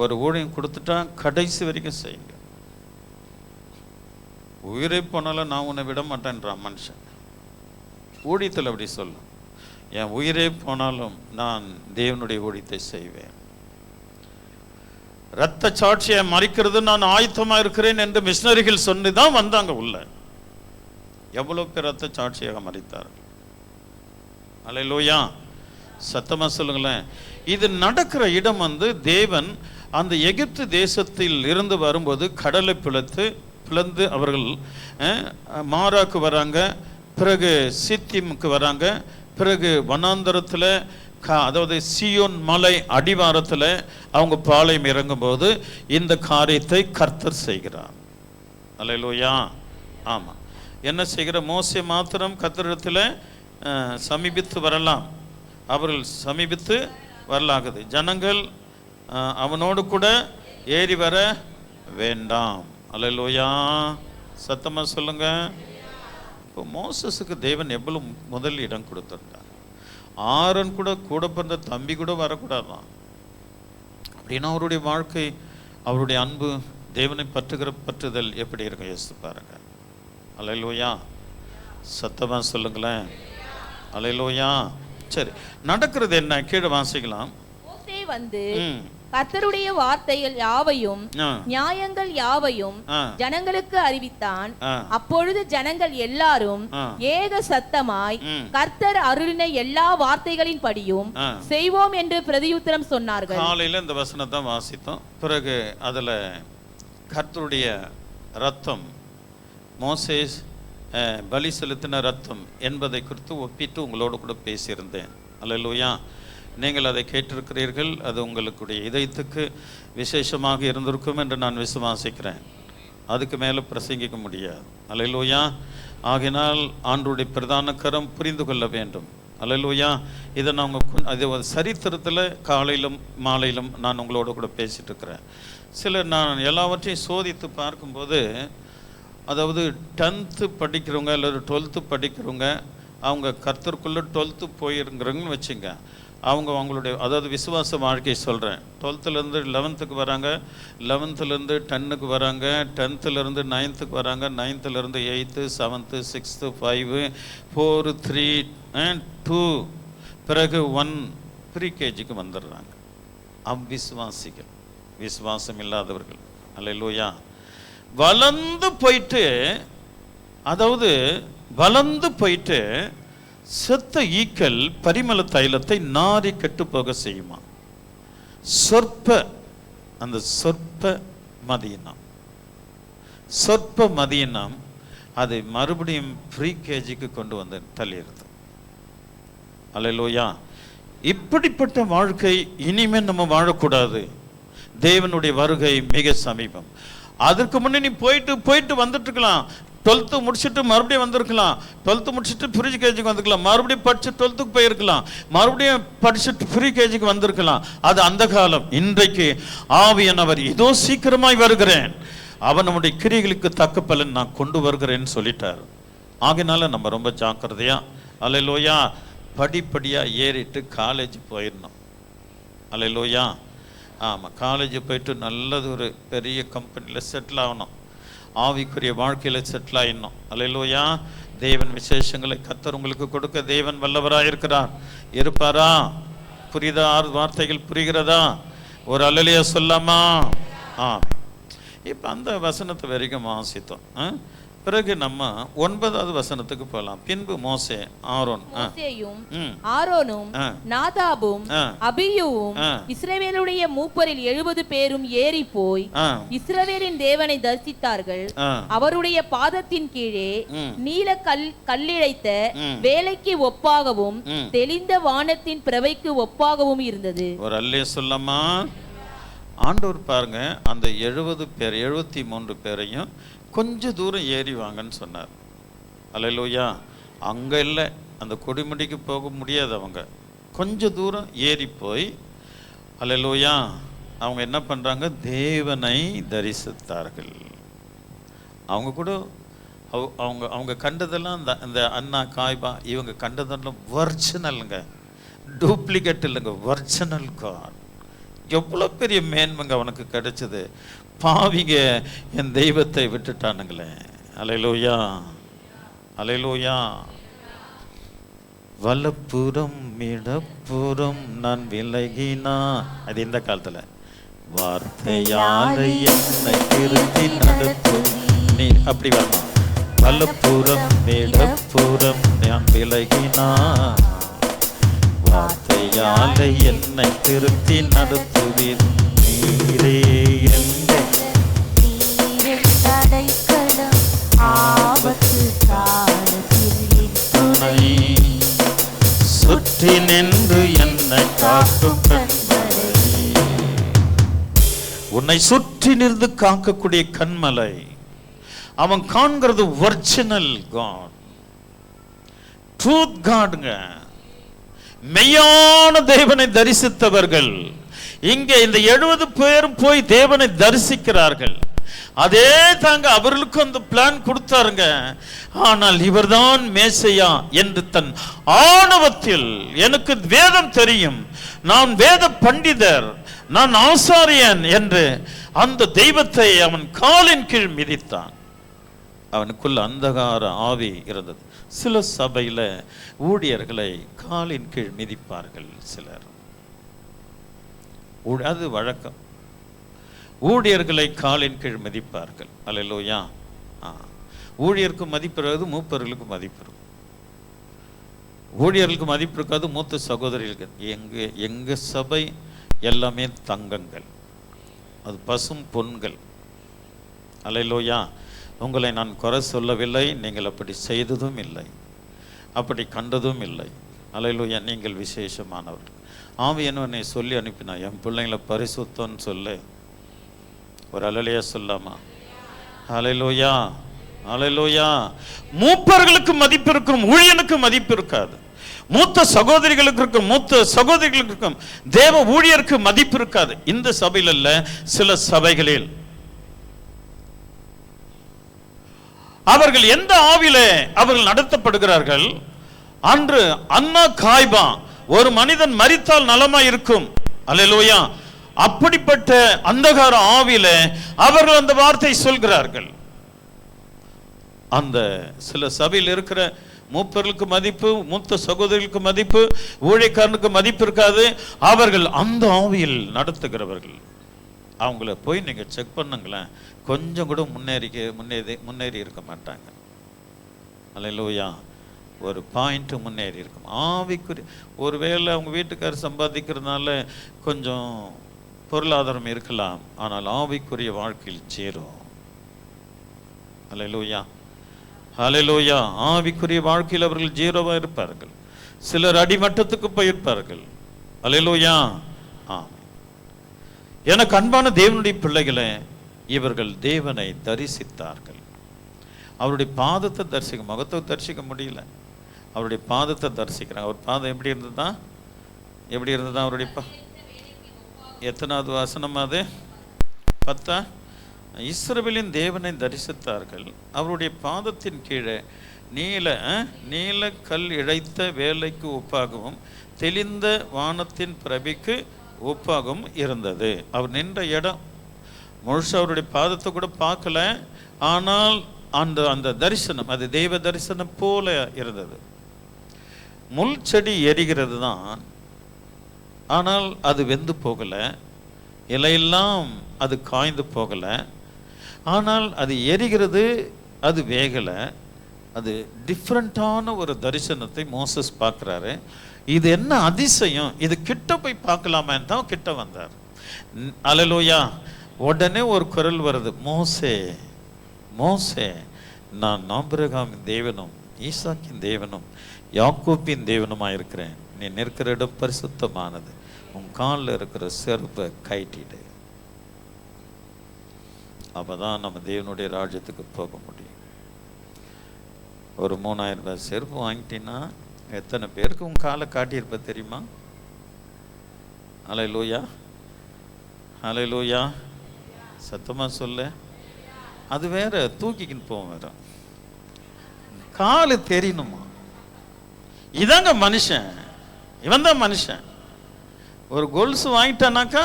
ஒரு ஊழியம் கொடுத்துட்டா கடைசி வரைக்கும் செய்யுங்க. உயிரை போனாலும் நான் உன்னை விட மாட்டேன்றான் மனுஷன். ஊழியத்தில் அப்படி சொல்லும், என் உயிரே போனாலும் நான் தேவனுடைய ஊழியத்தை செய்வேன். இரத்த சாட்சியை மறிக்கிறது நான் ஆயத்தமா இருக்கிறேன் என்று மிஷனரிகள் சொன்னிதான் வந்தாங்க உள்ள. எவ்வளவு பேர் இரத்த சாட்சியாக மறித்தார். அல்லேலூயா. சத்தமா சொல்லுங்களேன். இது நடக்கிற இடம் தேவன் அந்த எகிப்து தேசத்தில் இருந்து வரும்போது கடலை பிளந்து அவர்கள் மாராக்கு வராங்க, பிறகு சித்திமுக்கு வராங்க, பிறகு வனாந்தரத்தில் அதாவது சியோன் மலை அடிவாரத்தில் அவங்க பாளையம் இறங்கும் போது இந்த காரியத்தை கர்த்தர் செய்கிறார். அல்லேலூயா. ஆமாம். என்ன செய்கிற? மோசே மாத்திரம் கர்த்தரிடத்தில் சமீபித்து வரலாம், அவர்கள் சமீபித்து வரலாகுது. ஜனங்கள் அவனோடு கூட ஏறி வர வேண்டாம். அல்லேலூயா. சத்தமா சொல்லுங்க. இப்போ மோசஸுக்கு தேவன் எவ்வளவு முதல் இடம் கொடுத்துட்டார். ஆரோன் கூட பிறந்த தம்பி கூட வரக்கூடாதான். அப்படின்னா அவருடைய வாழ்க்கை, அவருடைய அன்பு, தேவனை பற்றுகிற பற்றுதல் எப்படி இருக்கும் யோசித்து பாருங்க. அல்லேலூயா. சத்தமா சொல்லுங்களேன். அல்லேலூயா. சரி, நடக்கிறது என்ன? கீழே வாசிக்கலாம். மோசே வந்து கர்த்தருடைய வார்த்தைகள் யாவையும் நியாயங்கள் யாவையும் ஜனங்களுக்கு அறிவித்தான். அப்பொழுது ஜனங்கள் எல்லாரும் ஏக சத்தமாய் கர்த்தர் அருளின எல்லா வார்த்தைகளின் படியும் செய்வோம் என்று பிரதியுத்தரம் சொன்னார்கள். காலையில இந்த வசனத்தை வாசித்தோம். பிறகு அதுல கர்த்தருடைய ரத்தம், மோசேஸ் பலி செலுத்தின ரத்தம் என்பதை குறித்து ஒப்பிட்டு உங்களோடு கூட பேசியிருந்தேன். அல்லேலூயா. நீங்கள் அதை கேட்டிருக்கிறீர்கள். அது உங்களுடைய இதயத்துக்கு விசேஷமாக இருந்திருக்கும் என்று நான் விசுவாசிக்கிறேன். அதுக்கு மேலே பிரசங்கிக்க முடியாது. அல்லேலூயா. ஆகினால் ஆண்டவருடைய பிரதான கரம் புரிந்து கொள்ள வேண்டும். அல்லேலூயா. இதை நான் அது சரித்திரத்தில் காலையிலும் மாலையிலும் நான் உங்களோட கூட பேசிகிட்டு இருக்கிறேன். நான் எல்லாவற்றையும் சோதித்து பார்க்கும்போது, அதாவது 10th படிக்கிறவங்க அல்லது 12th படிக்கிறவங்க, அவங்க கர்த்தருக்குள்ளே 12th போயிருங்கிறவங்கன்னு வச்சுங்க, அவங்களுடைய அதாவது விசுவாச வாழ்க்கையை சொல்கிறேன். 12th 11th வராங்க, 11th 10th வராங்க, 10th 9th வராங்க, 9th 8th 7th 6th 5 4 3 2 பிறகு 1 ப்ரீகேஜிக்கு வந்துடுறாங்க. அவ்விசுவாசிகள், விசுவாசம் இல்லாதவர்கள். அல்லேலூயா. வளர்ந்து போயிட்டு, அதாவது வளர்ந்து போயிட்டு செத்த ஈக்கள் பரிமள தைலத்தை நாரி கெட்டு போக செய்யுமா. அந்த சொற்ப மதியினம் அது மறுபடியும் ப்ரீகேஜிக்கு கொண்டு வந்து தள்ளிடுது. அல்லேலூயா. இப்படிப்பட்ட வாழ்க்கை இனிமேல் நம்ம வாழக்கூடாது. தேவனுடைய வருகை மிக சமீபம். அதற்கு முன்னே நீ போயிட்டு வந்துட்டு இருக்கலாம். 12th முடிச்சுட்டு மறுபடியும் வந்திருக்கலாம், 12th முடிச்சுட்டு ப்ரீகேஜிக்கு வந்துருக்கலாம், மறுபடியும் படிச்சு 12th போயிருக்கலாம், மறுபடியும் படிச்சுட்டு ப்ரீகேஜிக்கு வந்திருக்கலாம். அது அந்த காலம். இன்றைக்கு ஆவியானவர் இதோ சீக்கிரமாய் வருகிறேன், அவன் நம்முடைய கிரியைகளுக்கு தக்க பலன் நான் கொண்டு வருகிறேன்னு சொல்லிட்டார். ஆகினால நம்ம ரொம்ப ஜாக்கிரதையா, அல்லேலூயா, படிப்படியா ஏறிட்டு காலேஜ் போயிடணும். அல்லேலூயா. ஆமாம், காலேஜ் போயிட்டு நல்லது ஒரு பெரிய கம்பெனியில் செட்டில் ஆகணும், ஆவிக்குரிய வாழ்க்கையில் செட்டில் ஆகிடணும். அல்லேலூயா. தேவன் விசேஷங்களை கர்த்தர் உங்களுக்கு கொடுக்க தேவன் வல்லவராக இருக்கிறார். இருப்பாரா? புரியுதா? வார்த்தைகள் புரிகிறதா? ஒரு அல்லேலூயா சொல்லாமா? இப்போ அந்த வசனத்தை வரைக்கும் வாசித்தோம். பிறகு நம்ம 9வது வசனத்துக்கு போகலாம். பின்பு மோசே ஆரோனும் நாதாபும் அபியூவும் இஸ்ரவேலுடைய மூப்பரில் 70 பேரும் ஏறி போய் இஸ்ரவேலின் தேவனை தரிசித்தார்கள். அவருடைய பாதத்தின் கீழே நீல கல்லிழைத்த வேலைக்கு ஒப்பாகவும் தெளிந்த வானத்தின் பிரவைக்கு ஒப்பாகவும் இருந்தது. ஒரு அல்லே சொல்லமா? ஆண்டவர் பாருங்க, அந்த 70 பேர் 73 பேரையும் கொஞ்ச தூரம் ஏறி வாங்கன்னு சொன்னார். அல்லேலூயா. அங்கே இல்லை, அந்த கொடிமுடிக்கு போக முடியாது. அவங்க கொஞ்ச தூரம் ஏறி போய், அல்லேலூயா, அவங்க என்ன பண்ணுறாங்க? தேவனை தரிசித்தார்கள். அவங்க கூட அவங்க கண்டதெல்லாம் இந்த அண்ணா காய்பா இவங்க கண்டதெல்லாம் ஒரிஜினலுங்க, டூப்ளிகேட் இல்லைங்க, ஒரிஜினல் காட். எவ்வளோ பெரிய மேன்மைங்க அவனுக்கு கிடைச்சது. பாவிங்க என் தெய்வத்தை விட்டுட்டானுங்களே. அல்லேலூயா, அல்லேலூயா. வலப்புறம் இடப்புறம் நான் விலகினா, அது இந்த காலத்துல வார்த்தையாலை என்னை திருத்தி நடத்தும் நீ, அப்படி வரணும். வலப்புறம் இடப்புறம் நான் விலகினா, வார்த்தையாலை என்னை திருத்தி நடத்துவீர் நீரே என்ற துணை சுற்றி நின்று என்னை காக்கும் கண்மலை. உன்னை சுற்றி நின்று காக்கக்கூடிய கண்மலை. அவன் காண்கிறது ஒரிஜினல் காட், ட்ரூத் காடுங்க. மெய்யான தேவனை தரிசித்தவர்கள். இங்கே இந்த 70 பேரும் போய் தேவனை தரிசிக்கிறார்கள். அதே தாங்க அவர்களுக்கு அந்த பிளான் கொடுத்தாருங்க. ஆனால் இவர்தான் மேசையா என்று தன் ஆணவத்தில், எனக்கு வேதம் தெரியும், நான் வேத பண்டிதர், நான் ஆசாரியன் என்று அந்த தெய்வத்தை அவன் காலின் கீழ் மிதித்தான். அவனுக்குள்ள அந்தகார ஆவி இருந்தது. சில சபையில ஊழியர்களை காலின் கீழ் மிதிப்பார்கள் சிலர். அது வழக்கம். ஊழியர்களை காலின் கீழ் மிதிப்பார்கள். அல்லேலூயா. ஊழியருக்கு மதிப்பு இருக்காது, மூப்பர்களுக்கு மதிப்பு இருக்கும். ஊழியர்களுக்கு மதிப்பு இருக்காது, மூத்த சகோதரிகளுக்கு. எங்க சபை எல்லாமே தங்கங்கள், அது பசும் பொன்கள். அல்லேலூயா. உங்களை நான் குறை சொல்லவில்லை, நீங்கள் அப்படி செய்ததும் இல்லை, அப்படி கண்டதும் இல்லை. அல்லேலூயா. நீங்கள் விசேஷமானவர்கள். ஆவியானவனை சொல்லி அனுப்பினா, என் பிள்ளைங்களை பரிசுத்தம்னு சொல்லு. ஒரு அல்லேலூயா சொல்லாமா? அல்லேலூயா, அல்லேலூயா. மூப்பர்களுக்கு மதிப்பு இருக்கும், ஊழியனுக்கு மதிப்பு இருக்காது. மூத்த சகோதரிகளுக்கு இருக்கும், மூத்த சகோதரிகளுக்கு இருக்கும். தேவ ஊழியருக்கு மதிப்பு இருக்காது. இந்த சபையில் அல்ல, சில சபைகளில் அவர்கள் எந்த ஆவிலே அவர்கள் நடத்தப்படுகிறார்கள். அன்று அன்னா காய்பா, ஒரு மனிதன் மரித்தால் நலமா இருக்கும், அல்லேலூயா, அப்படிப்பட்ட அந்தகார ஆவியில அவர்கள் அந்த வார்த்தை சொல்கிறார்கள். அந்த சில சபையில் இருக்கிற மூப்பர்களுக்கு மதிப்பு, மூத்த சகோதரிகளுக்கு மதிப்பு, ஊழியக்காரனுக்கு மதிப்பு இருக்காது. அவர்கள் அந்த ஆவியில் நடத்துகிறவர்கள். அவங்கள போய் நீங்க செக் பண்ணுங்களேன், கொஞ்சம் கூட முன்னேறி இருக்க மாட்டாங்க. அல்லேலூயா, ஒரு பாயிண்ட் முன்னேறி இருக்கும். ஆவிக்குரிய ஒருவேளை அவங்க வீட்டுக்காரர் சம்பாதிக்கிறதுனால கொஞ்சம் பொருளாதாரம் இருக்கலாம், ஆனால் ஆவிக்குரிய வாழ்க்கையில் சேரும். அல்லேலூயா, அல்லேலூயா. ஆவிக்குரிய வாழ்க்கையில் அவர்கள் ஜீரோவா இருப்பார்கள். சிலர் அடிமட்டத்துக்கு போயிருப்பார்கள். அல்லேலூயா. எனக்கு அன்பான தேவனுடைய பிள்ளைகளே, இவர்கள் தேவனை தரிசித்தார்கள். அவருடைய பாதத்தை தரிசிக்க, முகத்தை தரிசிக்க முடியல, அவருடைய பாதத்தை தரிசிக்கிறாங்க. அவர் பாதம் எப்படி இருந்ததா? எப்படி இருந்ததா அவருடைய எத்தனாவது வசனம் அது? 10. இஸ்ரவேலின் தேவனை தரிசித்தார்கள். அவருடைய பாதத்தின் கீழே நீல கல் இழைத்த வேலைக்கு ஒப்பாகவும் தெளிந்த வானத்தின் பிரபிக்கு ஒப்பாகவும் இருந்தது. அவர் நின்ற இடம் முழுசா அவருடைய பாதத்தை கூட பார்க்கல, ஆனால் அந்த தரிசனம் அது தெய்வ தரிசனம் போல இருந்தது. முள் செடி எரிகிறது தான், ஆனால் அது வெந்து போகலை, இலையெல்லாம் அது காய்ந்து போகலை, ஆனால் அது எரிகிறது, அது வேகலை. அது டிஃப்ரெண்ட்டான ஒரு தரிசனத்தை மோசஸ் பார்க்குறாரு. இது என்ன அதிசயம், இது கிட்ட போய் பார்க்கலாமேன்னு தான் கிட்ட வந்தார். அல்லேலூயா. உடனே ஒரு குரல் வருது, மோசே மோசே, நான் ஆபிரகாமின் தேவனும் ஈசாக்கின் தேவனும் யாக்கோபின் தேவனுமாக இருக்கிறேன். நீ நிற்கிற இடம் பரிசுத்தமானது, உன் காலில் இருக்கிற செருப்பை கைட்டிடு. அப்போதான் நம்ம தேவனுடைய ராஜ்யத்துக்கு போக முடியும். ஒரு 3000 ரூபாய் செருப்பு வாங்கிட்டீங்கன்னா எத்தனை பேருக்கு உன் காலை காட்டியிருப்ப தெரியுமா? அல்லேலூயா, அல்லேலூயா. சத்தமாக சொல்ல. அது வேற, தூக்கிக்கின்னு போவோம் வேற. காலு தெரியணுமா? இதாங்க மனுஷன், இவன் தான் மனுஷன். ஒரு கொலுசு வாங்கிட்டானாக்கா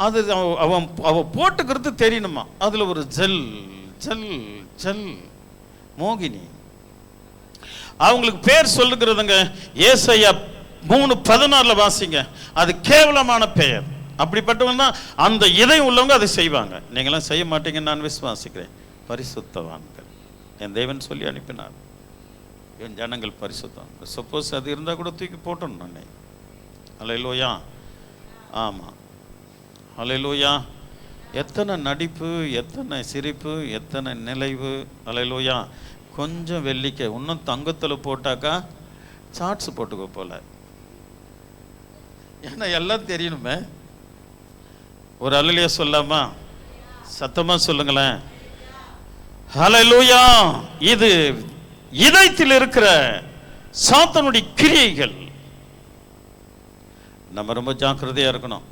அது அவன் போட்டுக்கிறது தெரியணுமா? அதில் ஒரு ஜல் ஜல் ஜல் மோகினி. அவங்களுக்கு பேர் சொல்லுகிறதுங்க, ஏசாயா 3:14 வாசிங்க. அது கேவலமான பெயர். அப்படிப்பட்டவங்க தான் அந்த இதயம் உள்ளவங்க அதை செய்வாங்க. நீங்களாம் செய்ய மாட்டீங்கன்னு நான் விசுவாசிக்கிறேன். பரிசுத்தவான்கள் என் தேவன் சொல்லி அனுப்பினார். என் ஜனங்கள் பரிசுத்தம். சப்போஸ் அது இருந்தால் கூட தூக்கி போட்டோம் நானே. அல்லேலூயா. ஆமாம், அல்லேலூயா. எத்தனை நடிப்பு, எத்தனை சிரிப்பு, எத்தனை நிலைவு. அல்லேலூயா. கொஞ்சம் வெள்ளிக்க இன்னும் தங்கத்தில் போட்டாக்கா சாட்ஸ் போட்டுக்கோ போல, ஏன்னா எல்லாம் தெரியணுமே. ஒரு அல்லேலூயா சொல்லாமா? சத்தமாக சொல்லுங்களேன். அல்லேலூயா. இது இதயத்தில் இருக்கிற சாத்தானுடைய கிரியைகள். நம்ம ரொம்ப ஜாக்கிரதையாக இருக்கணும்.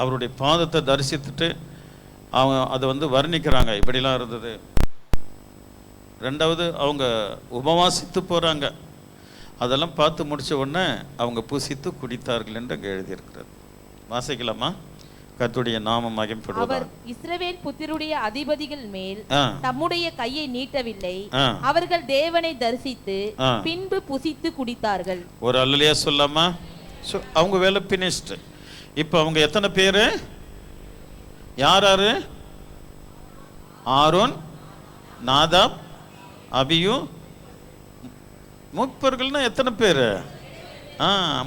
அவருடைய பாதத்தை தரிசித்துட்டு அவங்க அதை வர்ணிக்கிறாங்க, இப்படிலாம் இருந்தது. ரெண்டாவது அவங்க உபவாசித்து போகிறாங்க. அதெல்லாம் பார்த்து முடித்த உடனே அவங்க புசித்து குடித்தார்கள் என்று அங்கே எழுதியிருக்கிறது. வாசிக்கலாமா? கர்த்தருடைய நாமம் மகிமைப்படுவதாக. அவர் இஸ்ரவேல் புத்திரருடைய அதிபதிகள் மேல் தம்முடைய கையை நீட்டவில்லை. அவர்கள் தேவனை தரிசித்து பின்பு புசித்து குடித்தார்கள். ஒரு அல்லேலூயா சொல்லாமா? அவங்க வேலை பினிஷ்டு. இப்போ அவங்க எத்தனை பேரு? யாரு? Aaron, Nadab, abiu. மூப்பர்கள்னா எத்தனை பேர்?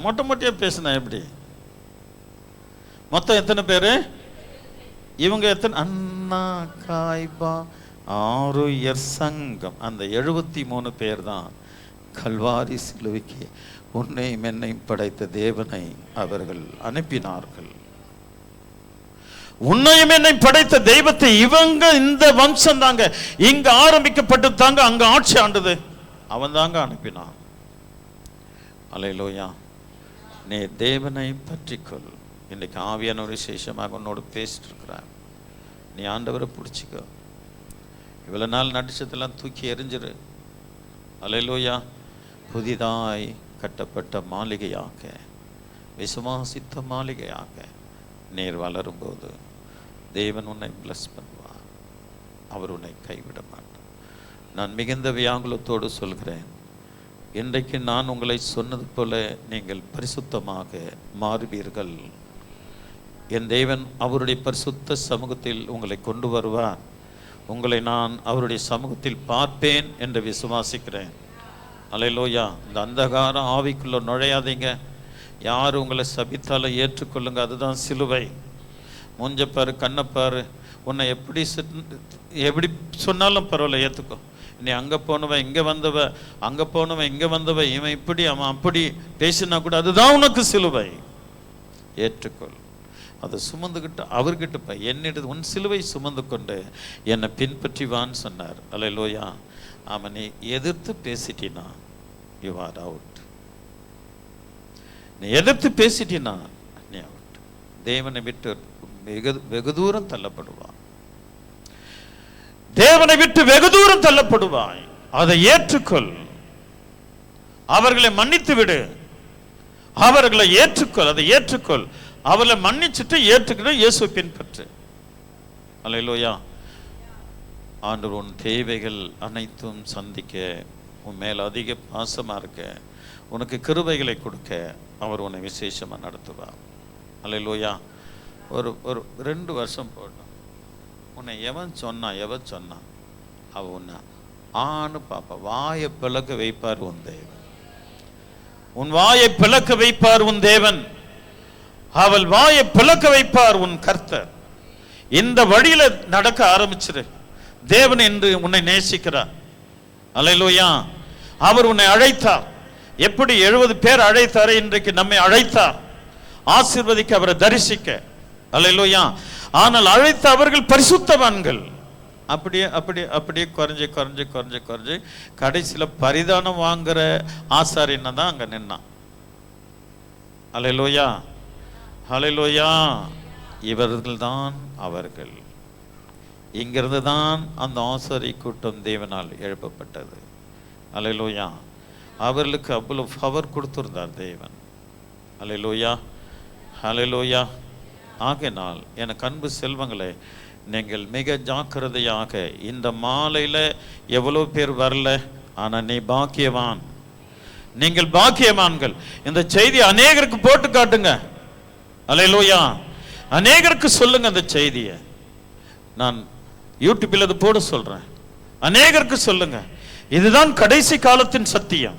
மொட்டை மொட்டையா பேசுனா எப்படி? மொத்தம் எத்தனை பேரு? இவங்க எத்தனை? அன்னா காய்பா 6 சங்கம். அந்த 73 பேர் தான் கல்வாரி சிலுவைக்கு உன்னையும் என்னையும் படைத்த தேவனை அவர்கள் அனுப்பினார்கள். உன்னையும் என்னை படைத்த தெய்வத்தை இவங்க, இந்த வம்சம் தாங்க இங்க ஆரம்பிக்கப்பட்டு தாங்க அங்க ஆட்சி ஆண்டது. அவன் தாங்க அனுப்பினான். அல்லேலூயா. நீ தேவனை பற்றிக்கொள். இன்றைக்கு ஆவியான ஒரு விசேஷமாக உன்னோடு பேசிட்டு இருக்கிறார். நீ ஆண்டவரை பிடிச்சிக்கோ. இவ்வளோ நாள் நடிச்சதெல்லாம் தூக்கி எறிஞ்சிரு. அல்லேலூயா. புதிதாய் கட்டப்பட்ட மாளிகையாக, விசுவாசித்த மாளிகையாக நீர் வளரும்போது தேவன் உன்னை பிளஸ் பண்ணுவார். அவர் உன்னை கைவிட மாட்டார். நான் மிகுந்த வியாகுலத்தோடு சொல்கிறேன், இன்றைக்கு நான் உங்களை சொன்னது போல நீங்கள் பரிசுத்தமாக மாறுவீர்கள். என் தேவன் அவருடைய பரிசுத்த சமூகத்தில் உங்களை கொண்டு வருவார். உங்களை நான் அவருடைய சமூகத்தில் பார்ப்பேன் என்று விசுவாசிக்கிறேன். அல்லேலூயா. இந்த அந்தகார ஆவிக்குள்ள நுழையாதீங்க. யார் உங்களை சபித்தாலும் ஏற்றுக்கொள்ளுங்க. அதுதான் சிலுவை. மூஞ்சப்பாரு, கண்ணப்பாரு, உன்னை எப்படி சொன்னாலும் பரவாயில்ல, ஏற்றுக்கோ. நீ அங்கே போனவன் இங்கே வந்தவ, அங்கே போனவன் இங்கே வந்தவ, இவன் இப்படி அவன் அப்படி பேசினா கூட அதுதான் உனக்கு சிலுவை. ஏற்றுக்கொள். அதை சுமந்துக்கிட்டு அவர்கிட்ட என்னிடது உன் சிலுவை சுமந்து கொண்டு என்னை பின்பற்றிவான்னு சொன்னார். அல்லேலூயா. ஆமாம். நீ எதிர்த்து பேசிட்டினா யூ ஆர் அவுட். நீ எதிர்த்து பேசிட்டினா நீ அவுட். தேவனை விட்டு வெகு தூரம் தள்ளப்படுவான். தேவனை விட்டு வெகு தூரம் தள்ளப்படுவாய். அதை ஏற்றுக்கொள். அவர்களை மன்னித்து விடு. அவர்களை ஏற்றுக்கொள். அதை ஏற்றுக்கொள். அவளை மன்னிச்சுட்டு ஏற்றுக்கிட்டு இயேசுவை பின்பற்று. அல்லேலூயா. ஆண்டவர் உன் தேவைகள் அனைத்தும் சந்திக்க, உன் மேல் அதிக பாசமாக இருக்க, உனக்கு கிருபைகளை கொடுக்க அவர் உன்னை விசேஷமாக நடத்துவார். அல்லேலூயா. ஒரு 2 வருஷம் போட்டோம். உன்னை எவன் சொன்னா அவ உன்னை ஆணு பாப்பா. வாயை பிளக்க வைப்பார் உன் தேவன். உன் வாயை பிளக்க வைப்பார் உன் தேவன். அவள் வாயை பிளக்க வைப்பார் உன் கர்த்தர். இந்த வழியில நடக்க ஆரம்பிச்சிரு. தேவன் என்று உன்னை நேசிக்கிறார். அல்லேலூயா. அவர் உன்னை அழைத்தார். எப்படி 70 பேர் அழைத்தாரே, இன்றைக்கு நம்மை அழைத்தார் ஆசீர்வதிக்க, அவரை தரிசிக்க. அல்லேலூயா. ஆனால் அழைத்த அவர்கள் பரிசுத்தவான்கள். அப்படியே அப்படியே அப்படியே குறைஞ்சு கடைசியில் பரிதானம் வாங்குற ஆசாரியனை தான் அங்கே நின்னான். அல்லேலூயா. அல்லேலூயா. இவர்கள் தான் அவர்கள். இங்கிருந்து தான் அந்த ஆசாரி கூட்டம் தேவனால் எழுப்பப்பட்டது. அல்லேலூயா. அவர்களுக்கு அவ்வளவு பவர் கொடுத்திருந்தார் தேவன். அல்லேலூயா. அல்லேலூயா. ஆகையினால் எனக்கு அன்பு செல்வங்களே, நீங்கள் மிக ஜாக்கிரதையாக, இந்த மாலையில் எவ்வளோ பேர் வரல, ஆனால் நீ பாக்கியவான். நீங்கள் பாக்கியவான்கள். இந்த செய்தி அநேகருக்கு போட்டு காட்டுங்க. அல்லேலூயா. அநேகருக்கு சொல்லுங்க இந்த செய்தியை. நான் யூடியூப்பில் அது போட சொல்றேன். அநேகருக்கு சொல்லுங்க. இதுதான் கடைசி காலத்தின் சத்தியம்.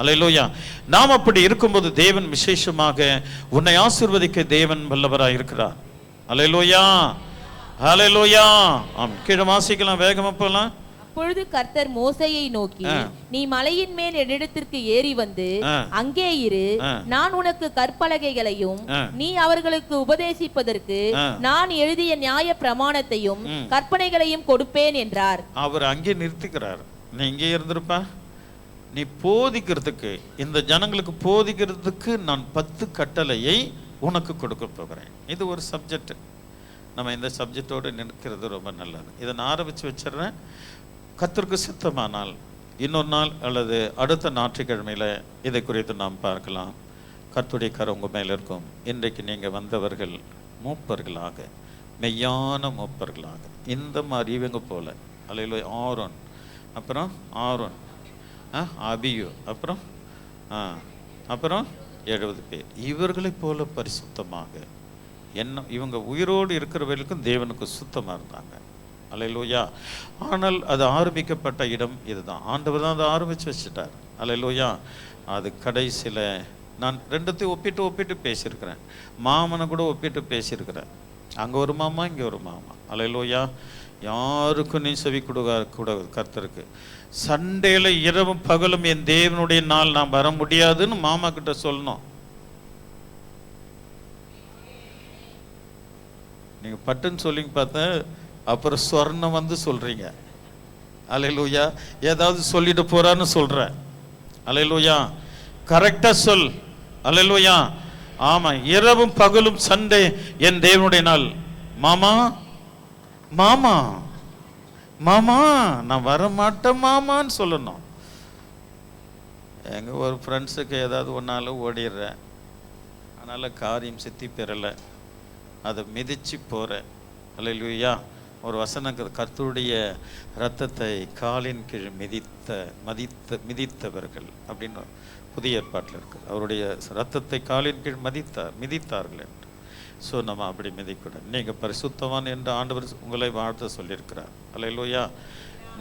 அல்லேலூயா. நாம் அப்படி இருக்கும்போது தேவன் விசேஷமாக உன்னை ஆசீர்வதிக்க தேவன் வல்லவராய் இருக்கிறார். அல்லேலூயா. அல்லேலூயா. ஆம். கீழே வாசிக்கலாம், வேகமா போலாம். அப்பொழுது கர்த்தர் மோசேயை நோக்கி, நீ மலையின் மேல் என்னிடத்திற்கு ஏறி வந்து அங்கே இரு. நான் உனக்கு கற்பலகைகளையும் நீ அவர்களுக்கு உபதேசிப்பதற்கு நான் எழுதிய நியாய பிரமாணத்தையும் கற்பனைகளையும் கொடுப்பேன் என்றார். அவர் அங்கே நிறுத்திக்கிறார். நீ இங்கே இருந்திருப்பா. நீ போதிக்கிறதுக்கு, இந்த ஜனங்களுக்கு போதிக்கிறதுக்கு நான் 10 கட்டளையை உனக்கு கொடுக்க போகிறேன். இது ஒரு சப்ஜெக்ட். நம்ம இந்த சப்ஜெக்டோடு நிற்கிறது ரொம்ப நல்லது. இதை நான் ஆரம்பித்து வச்சிடறேன். கர்த்தருக்கு சித்தமானால் இன்னொரு நாள் அல்லது அடுத்த ஞாயிற்றுக்கிழமையில் இதை குறித்து நாம் பார்க்கலாம். கர்த்தருடைய கரம் உங்கள் மேலே இருக்கும். இன்றைக்கு நீங்கள் வந்தவர்கள் மூப்பர்களாக, மெய்யான மூப்பர்களாக, இந்த மாதிரி இவங்க போல. அல்லேலூயா. ஆரோன், அப்புறம் ஆரோன், அபியு, அப்புறம் 70 பேர். இவர்களை போல பரிசுத்தமாக என்ன, இவங்க உயிரோடு இருக்கிறவர்களுக்கும் தேவனுக்கு சுத்தமாக இருந்தாங்க. அல்லேலூயா. ஆனால் அது ஆரம்பிக்கப்பட்ட இடம் இதுதான். ஆண்டவர் தான் அதை ஆரம்பித்து வச்சுட்டார். அல்லேலூயா. அது கடைசியில் நான் 2த்தையும் ஒப்பிட்டு பேசியிருக்கிறேன். மாமனை கூட ஒப்பிட்டு பேசியிருக்கிறேன். அங்கே ஒரு மாமா, இங்கே ஒரு மாமா. அல்லேலூயா. யாருக்கும் நீ செவி கூடாது கர்த்தருக்கு. சண்டேல இரவும் பகலும் என் தேவனுடைய நாள் நான் வர முடியாதுன்னு மாமா கிட்ட சொல்லணும். நீங்க பட்டுன்னு சொல்லிங்க பார்த்தா அப்புறம் சொர்ணம் வந்து சொல்றீங்க. அல்லேலூயா. ஏதாவது சொல்லிட்டு போறான்னு சொல்ற. அல்லேலூயா. கரெக்டா சொல். அல்லேலூயா. ஆமா, இரவும் பகலும் சண்டே என் தேவனுடைய நாள். மாமா மாமா மாமா நான் வர மாட்டேன் மாமான்னு சொல்லணும். எங்க ஒரு ஃப்ரெண்ட்ஸுக்கு ஏதாவது ஒன்னால ஓடிடுறேன், அதனால காரியம் சித்தி பெறலை, அதை மிதிச்சு போறேன். அல்லேலூயா. ஒரு வசனம், கர்த்தருடைய இரத்தத்தை காலின் கீழ் மிதித்தவர்கள் அப்படின்னு புதிய ஏற்பாட்டில் இருக்குது. அவருடைய இரத்தத்தை காலின் கீழ் மிதித்தார்கள் என்று. ஸோ நம்ம அப்படி மிதிக்கூடாது. நீங்கள் பரிசுத்தவான் என்று ஆண்டவர் உங்களை வாழ்த்த சொல்லியிருக்கிறார். அல்லேலூயா.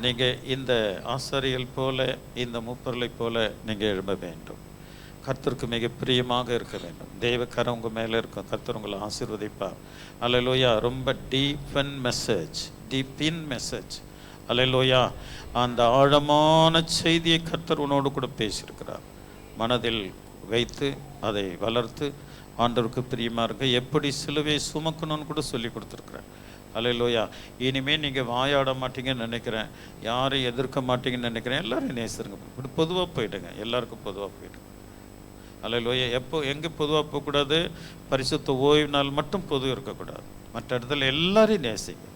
நீங்கள் இந்த ஆசாரியர்கள் போல, இந்த மூப்பர்களை போல நீங்கள் எழும்ப வேண்டும். கர்த்தருக்கு மிக பிரியமாக இருக்க வேண்டும். தெய்வக்கரம் உங்கள் மேலே இருக்கும். கர்த்தர் உங்களை ஆசீர்வதிப்பார். அல்லேலூயா. ரொம்ப டீப் இன் மெசேஜ். அல்லேலூயா. அந்த ஆழமான செய்தியை கர்த்தர் உன்னோடு கூட பேசியிருக்கிறார். மனதில் வைத்து அதை வளர்த்து ஆண்டவருக்கு பிரியமாக இருக்க எப்படி சிலுவையை சுமக்கணும்னு கூட சொல்லி கொடுத்துருக்குறேன். அல்லேலூயா. இனிமேல் நீங்கள் வாயாட மாட்டீங்கன்னு நினைக்கிறேன், யாரையும் எதிர்க்க மாட்டீங்கன்னு நினைக்கிறேன். எல்லாரையும் நேசிருங்க. இப்படி பொதுவாக போயிடுங்க, எல்லாருக்கும் பொதுவாக போயிடுங்க. அல்லேலூயா. எங்கே பொதுவாக போகக்கூடாது? பரிசுத்த ஓய்வு நாள் மட்டும் பொது இருக்கக்கூடாது. மற்ற இடத்துல எல்லாரையும் நேசிங்க.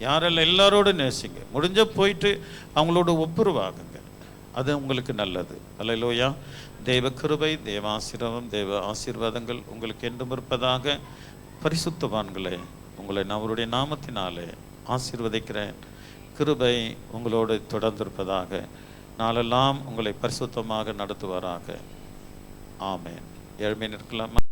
யாரெல்லாம் எல்லாரோடு நேசிங்க. முடிஞ்ச போயிட்டு அவங்களோட ஒப்புரவாகுங்க. அது உங்களுக்கு நல்லது. அல்லேலூயா. தெய்வ கிருபை, தேவ ஆசீர்வாதங்கள் உங்களுக்கு என்றும் இருப்பதாக. பரிசுத்தவான்களே, உங்களை நான் அவருடைய நாமத்தினாலே ஆசீர்வதிக்கிறேன். கிருபை உங்களோடு தொடர்ந்திருப்பதாக. நாளெல்லாம் உங்களை பரிசுத்தமாக நடத்துவாராக. ஆமென். எழும்பி நிற்கலாமா?